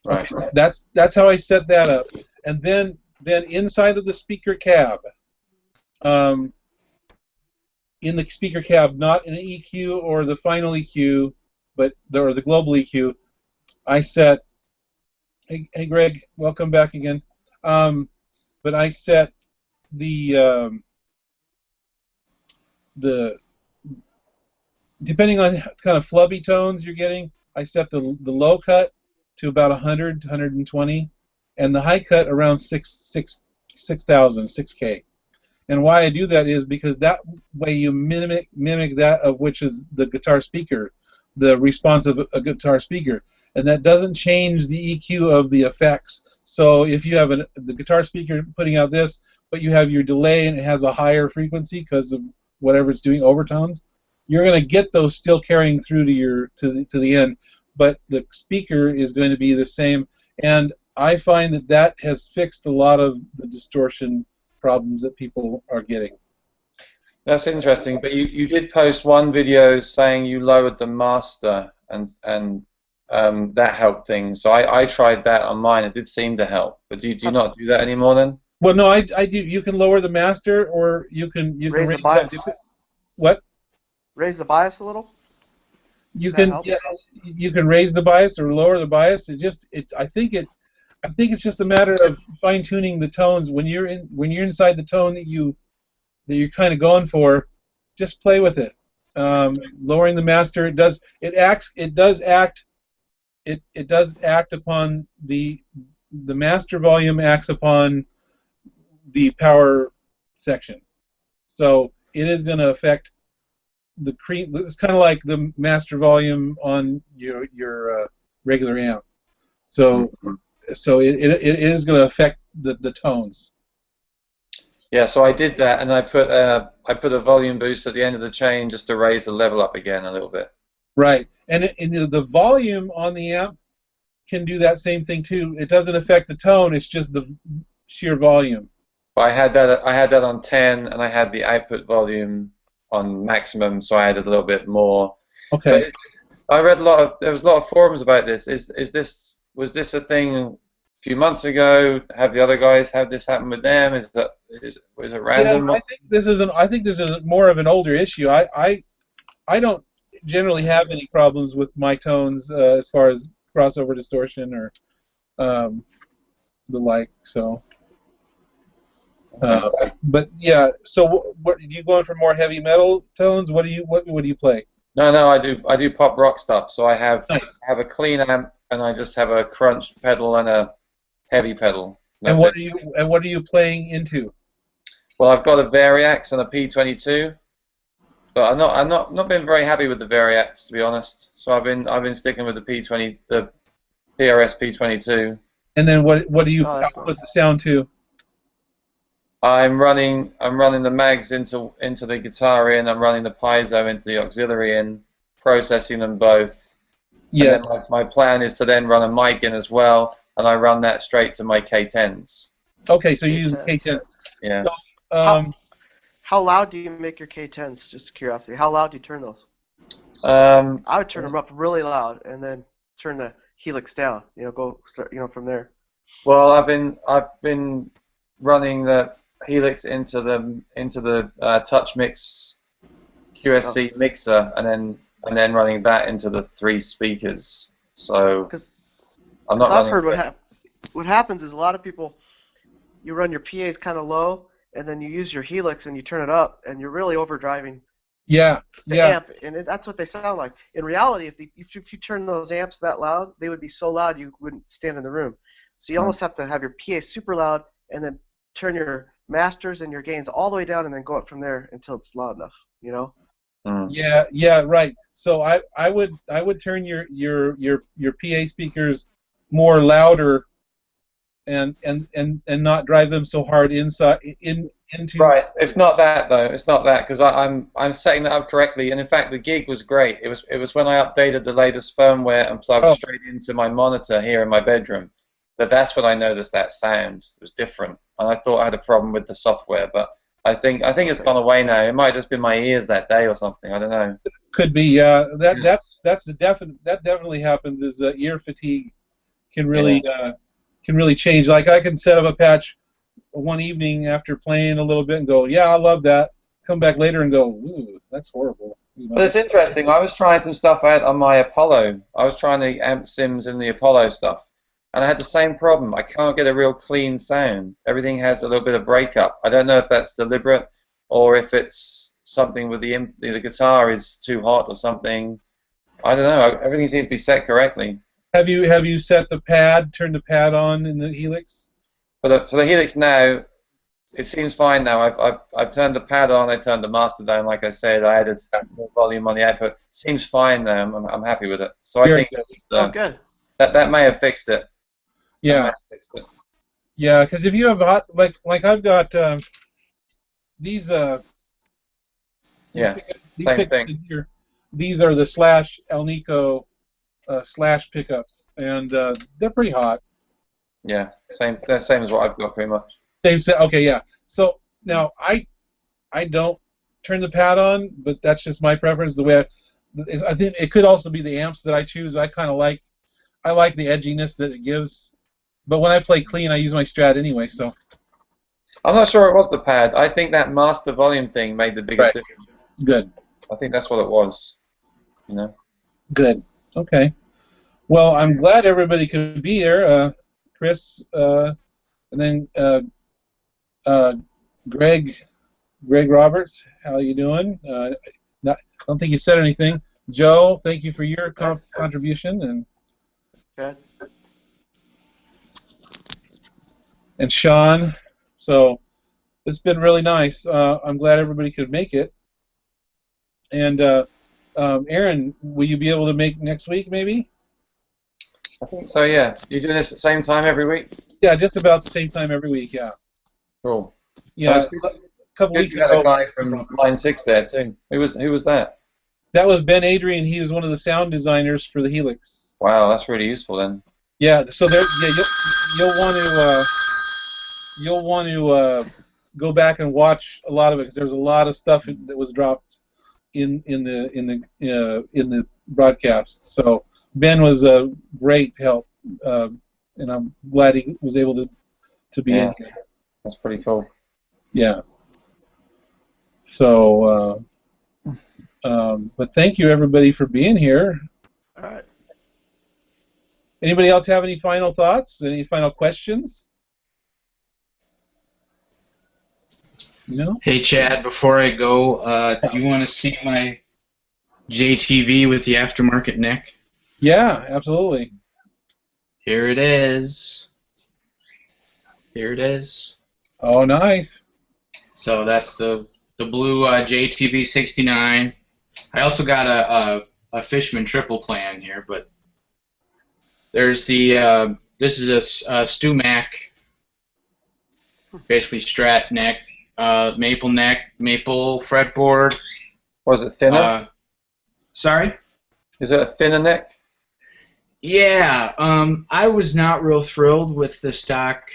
Right. Okay, that's how I set that up, and then inside of the speaker cab, in the speaker cab, not in an EQ or the final EQ, or the global EQ, I set. Hey Greg, welcome back again. But I set the depending on kind of flubby tones you're getting, I set the low cut to about 100, 120, and the high cut around 6,000, 6K. And why I do that is because that way you mimic that of which is the guitar speaker, the response of a guitar speaker, and that doesn't change the EQ of the effects. So if you have the guitar speaker putting out this, but you have your delay and it has a higher frequency because of whatever it's doing, overtones, you're going to get those still carrying through to the end, but the speaker is going to be the same. And I find that has fixed a lot of the distortion problems that people are getting. That's interesting, but you did post one video saying you lowered the master and that helped things. So I tried that on mine. It did seem to help, but do you not do that anymore then? Well, no, I do. You can lower the master, or you can raise the bias. What? Raise the bias a little. You can you can raise the bias or lower the bias. I think it's just a matter of fine tuning the tones. When you're inside the tone that you're kind of going for, just play with it. Lowering the master, it does act upon the master volume acts upon the power section. So it is going to affect the cream. It's kind of like the master volume on your regular amp. So it is going to affect the tones. Yeah, so I did that, and I put a volume boost at the end of the chain just to raise the level up again a little bit. Right, and the volume on the amp can do that same thing too. It doesn't affect the tone; it's just the sheer volume. But I had that on 10, and I had the output volume on maximum, so I added a little bit more. Okay. But I read there was a lot of forums about this. Was this a thing a few months ago? Have the other guys had this happen with them? Is it random? Yeah, I think this is more of an older issue. I don't generally have any problems with my tones as far as crossover distortion or the like. So, but yeah. So, what are you going for? More heavy metal tones? What do you play? No, I do pop rock stuff. So I have a clean amp, and I just have a crunch pedal and a heavy pedal. And what are you playing into? Well, I've got a Variax and a P22, but I'm not been very happy with the Variax, to be honest. So I've been sticking with the PRS P22. And then what do you output the sound to? I'm running the mags into the guitar in. I'm running the piezo into the auxiliary in, processing them both. Yes. And then my plan is to then run a mic in as well, and I run that straight to my K10s. Okay, so you use K10. Yeah. So, how loud do you make your K10s? Just curiosity. How loud do you turn those? I would turn them up really loud and then turn the helix down. Go start. From there. Well, I've been running the helix into the touch mix QSC mixer, and then running that into the 3 speakers. So I'm not. I've heard what happens is a lot of people, you run your PAs kind of low, and then you use your helix and you turn it up, and you're really overdriving. The amp, and that's what they sound like. In reality, if you turn those amps that loud, they would be so loud you wouldn't stand in the room. So you almost have to have your PA super loud, and then turn your masters and your gains all the way down, and then go up from there until it's loud enough. You know. Yeah, right. So I would turn your PA speakers more louder and not drive them so hard into. Right. It's not that though. It's not that because I'm setting that up correctly, and in fact the gig was great. It was when I updated the latest firmware and plugged straight into my monitor here in my bedroom that's when I noticed that sound was different, and I thought I had a problem with the software, but I think it's gone away now. It might have just been my ears that day or something. I don't know. Could be. Yeah. That definitely happens. Is ear fatigue can really change. Like I can set up a patch one evening after playing a little bit and go, yeah, I love that. Come back later and go, ooh, that's horrible. You know? But it's interesting. I was trying some stuff out on my Apollo. I was trying the amp sims in the Apollo stuff, and I had the same problem. I can't get a real clean sound. Everything has a little bit of breakup. I don't know if that's deliberate or if it's something with the guitar is too hot or something. I don't know. Everything seems to be set correctly. Have you set the pad? Turned the pad on in the Helix? For the Helix now, it seems fine now. I've turned the pad on. I turned the master down. Like I said, I added more volume on the output. Seems fine now. I'm happy with it. So I think good. That may have fixed it. Yeah. Yeah, because if you have like I've got these same thing. Here, these are the Slash Alnico Slash pickups, and they're pretty hot. Yeah, same as what I've got pretty much. Same set. Okay, yeah. So now I don't turn the pad on, but that's just my preference. The way I think it could also be the amps that I choose. I like the edginess that it gives. But when I play clean, I use my Strat anyway. So I'm not sure it was the pad. I think that master volume thing made the biggest difference. Good. I think that's what it was. You know. Good. Okay. Well, I'm glad everybody could be here. Chris, and then Greg Roberts, how you doing? I don't think you said anything. Joe, thank you for your contribution, and Sean. So it's been really nice. I'm glad everybody could make it. And Aaron, will you be able to make next week, maybe? I think so, yeah. You doing this at the same time every week? Yeah, just about the same time every week, yeah. Cool. Yeah, a couple weeks ago. You got a guy from Line 6 there, too. Who was that? That was Ben Adrian. He was one of the sound designers for the Helix. Wow, that's really useful then. Yeah, so there, you'll want to go back and watch a lot of it because there's a lot of stuff that was dropped in the broadcast. So Ben was a great help, and I'm glad he was able to be in here. That's pretty cool. Yeah. So, but thank you everybody for being here. All right. Anybody else have any final thoughts? Any final questions? No? Hey Chad, before I go, do you want to see my JTV with the aftermarket neck? Yeah, absolutely. Here it is. Here it is. Oh, nice. So that's the blue JTV 69. I also got a Fishman triple plan here, but there's the this is a Stu Mac, basically Strat neck, maple neck, maple fretboard. Was it thinner? Sorry? Is it a thinner neck? Yeah, I was not real thrilled with the stock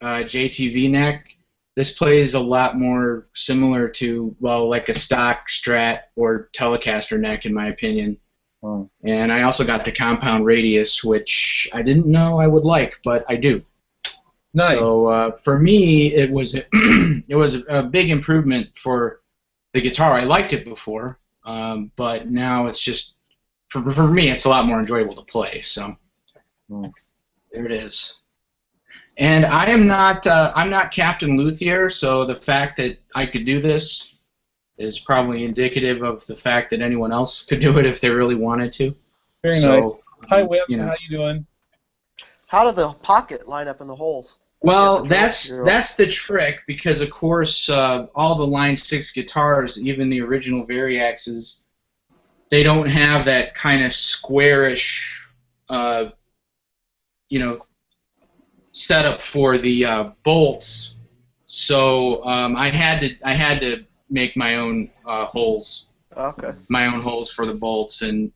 JTV neck. This plays a lot more similar to, well, like a stock Strat or Telecaster neck, in my opinion. Oh. And I also got the compound radius, which I didn't know I would like, but I do. Nice. So for me, it was it was a big improvement for the guitar. I liked it before, but now it's just for me, it's a lot more enjoyable to play. So there it is. And I am not I'm not Captain Luthier, so the fact that I could do this is probably indicative of the fact that anyone else could do it if they really wanted to. Very nice. Hi, Whip. How you doing? How did the pocket line up in the holes? Well, that's the trick, because of course all the Line 6 guitars, even the original Variaxes, they don't have that kind of squarish, setup for the bolts. So I had to make my own holes. Okay. My own holes for the bolts, and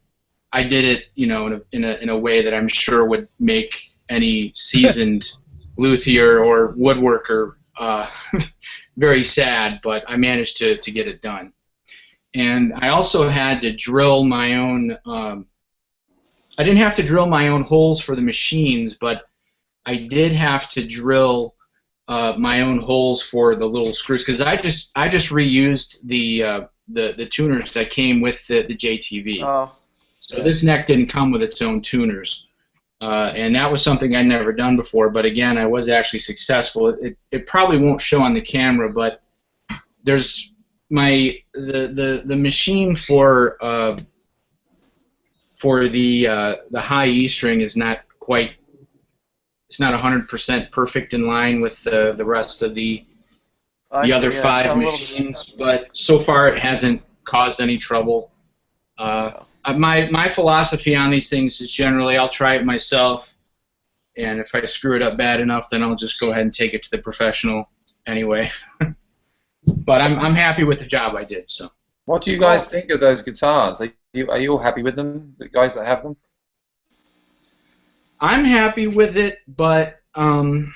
I did it, in a way that I'm sure would make any seasoned luthier or woodworker very sad, but I managed to get it done. And I also had to drill my own. I didn't have to drill my own holes for the machines, but I did have to drill my own holes for the little screws, because I just reused the tuners that came with the JTV. Oh. So this neck didn't come with its own tuners, and that was something I'd never done before. But again, I was actually successful. It probably won't show on the camera, but there's the machine for the high E string is not quite. It's not 100% perfect in line with the rest of the other 5 machines, but so far it hasn't caused any trouble. My philosophy on these things is generally I'll try it myself, and if I screw it up bad enough, then I'll just go ahead and take it to the professional anyway. But I'm happy with the job I did. So. What do you guys think of those guitars? Are you all happy with them, the guys that have them? I'm happy with it, but I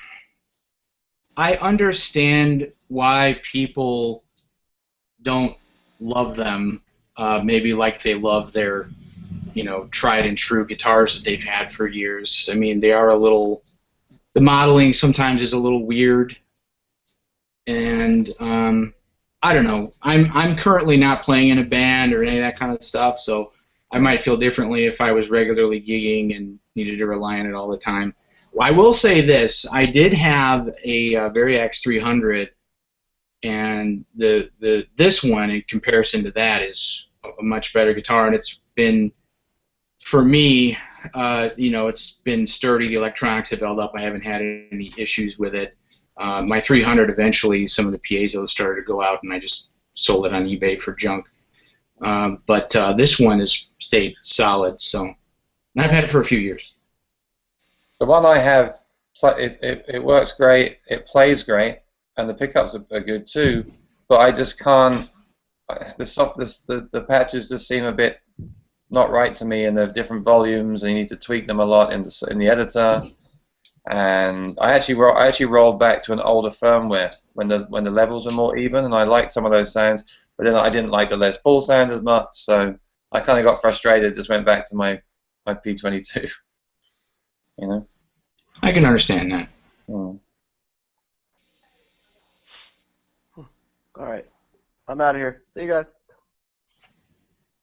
understand why people don't love them, maybe like they love their, tried and true guitars that they've had for years. I mean, they are the modeling sometimes is a little weird, and I don't know. I'm currently not playing in a band or any of that kind of stuff, so I might feel differently if I was regularly gigging and needed to rely on it all the time. I will say this: I did have a Variax 300, and this one, in comparison to that, is a much better guitar, and it's been, for me, it's been sturdy. The electronics have held up. I haven't had any issues with it. My 300, eventually, some of the piezos started to go out, and I just sold it on eBay for junk. But this one has stayed solid, so and I've had it for a few years. The one I have, it works great, it plays great, and the pickups are good too. But I just can't. The patches just seem a bit not right to me, and they're different volumes, and you need to tweak them a lot in the editor. And I actually rolled back to an older firmware when the levels are more even, and I liked some of those sounds. But then I didn't like the Les Paul sound as much, so I kind of got frustrated. Just went back to my P22. I can understand that. Mm. All right, I'm out of here. See you guys.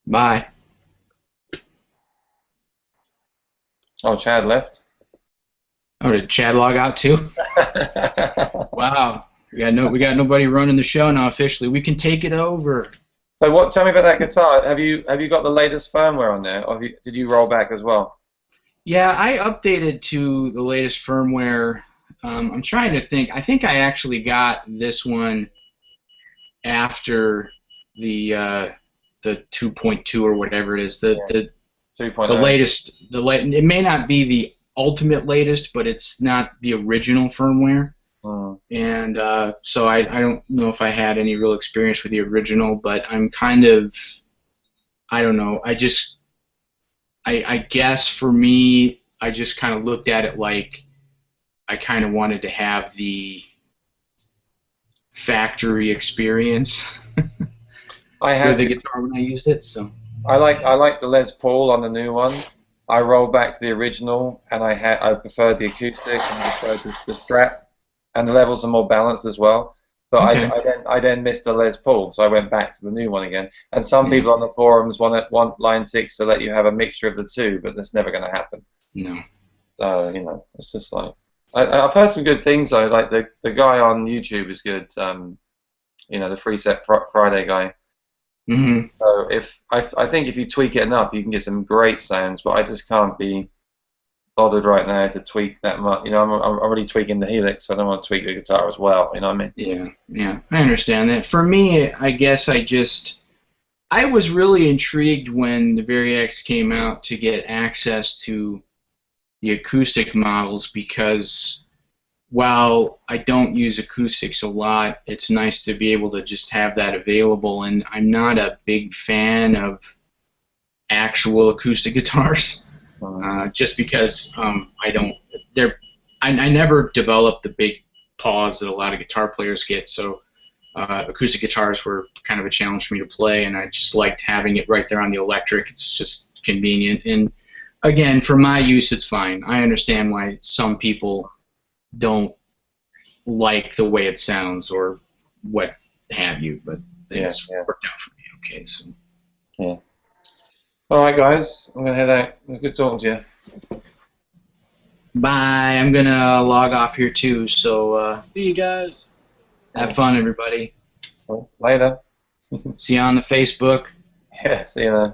Bye. Oh, Chad left. Oh, did Chad log out too? Wow. We got nobody running the show now officially. We can take it over. So tell me about that guitar. Have you got the latest firmware on there, or did you roll back as well? Yeah, I updated to the latest firmware. I'm trying to think. I think I actually got this one after the 2.2 or whatever it is. The 2.0. The latest. It may not be the ultimate latest, but it's not the original firmware. And so I don't know if I had any real experience with the original, but I'm kind of, I don't know, I guess for me, I just kind of looked at it like I kind of wanted to have the factory experience with the guitar when I used it. So I like the Les Paul on the new one. I rolled back to the original, and I preferred the acoustic and preferred the Strat. And the levels are more balanced as well. But okay. I then missed the Les Paul, so I went back to the new one again. And some people on the forums want Line 6 to let you have a mixture of the two, but that's never going to happen. No. So, it's just like... I've heard some good things, though. Like, the guy on YouTube is good. The Free Set Friday guy. Mm-hmm. So I think if you tweak it enough, you can get some great sounds, but I just can't be bothered right now to tweak that much. You know, I'm already tweaking the Helix, so I don't want to tweak the guitar as well. You know what I mean? Yeah, I understand that. For me, I guess I was really intrigued when the Variax came out to get access to the acoustic models, because while I don't use acoustics a lot, it's nice to be able to just have that available. And I'm not a big fan of actual acoustic guitars, just because I never developed the big pause that a lot of guitar players get. So acoustic guitars were kind of a challenge for me to play, and I just liked having it right there on the electric. It's just convenient. And again, for my use, it's fine. I understand why some people don't like the way it sounds or what have you, but it's worked out for me okay. So. Yeah. All right, guys. I'm going to head out. It was good talking to you. Bye. I'm going to log off here too, so see you guys. Have fun, everybody. Well, later. See you on the Facebook. Yeah, see you then.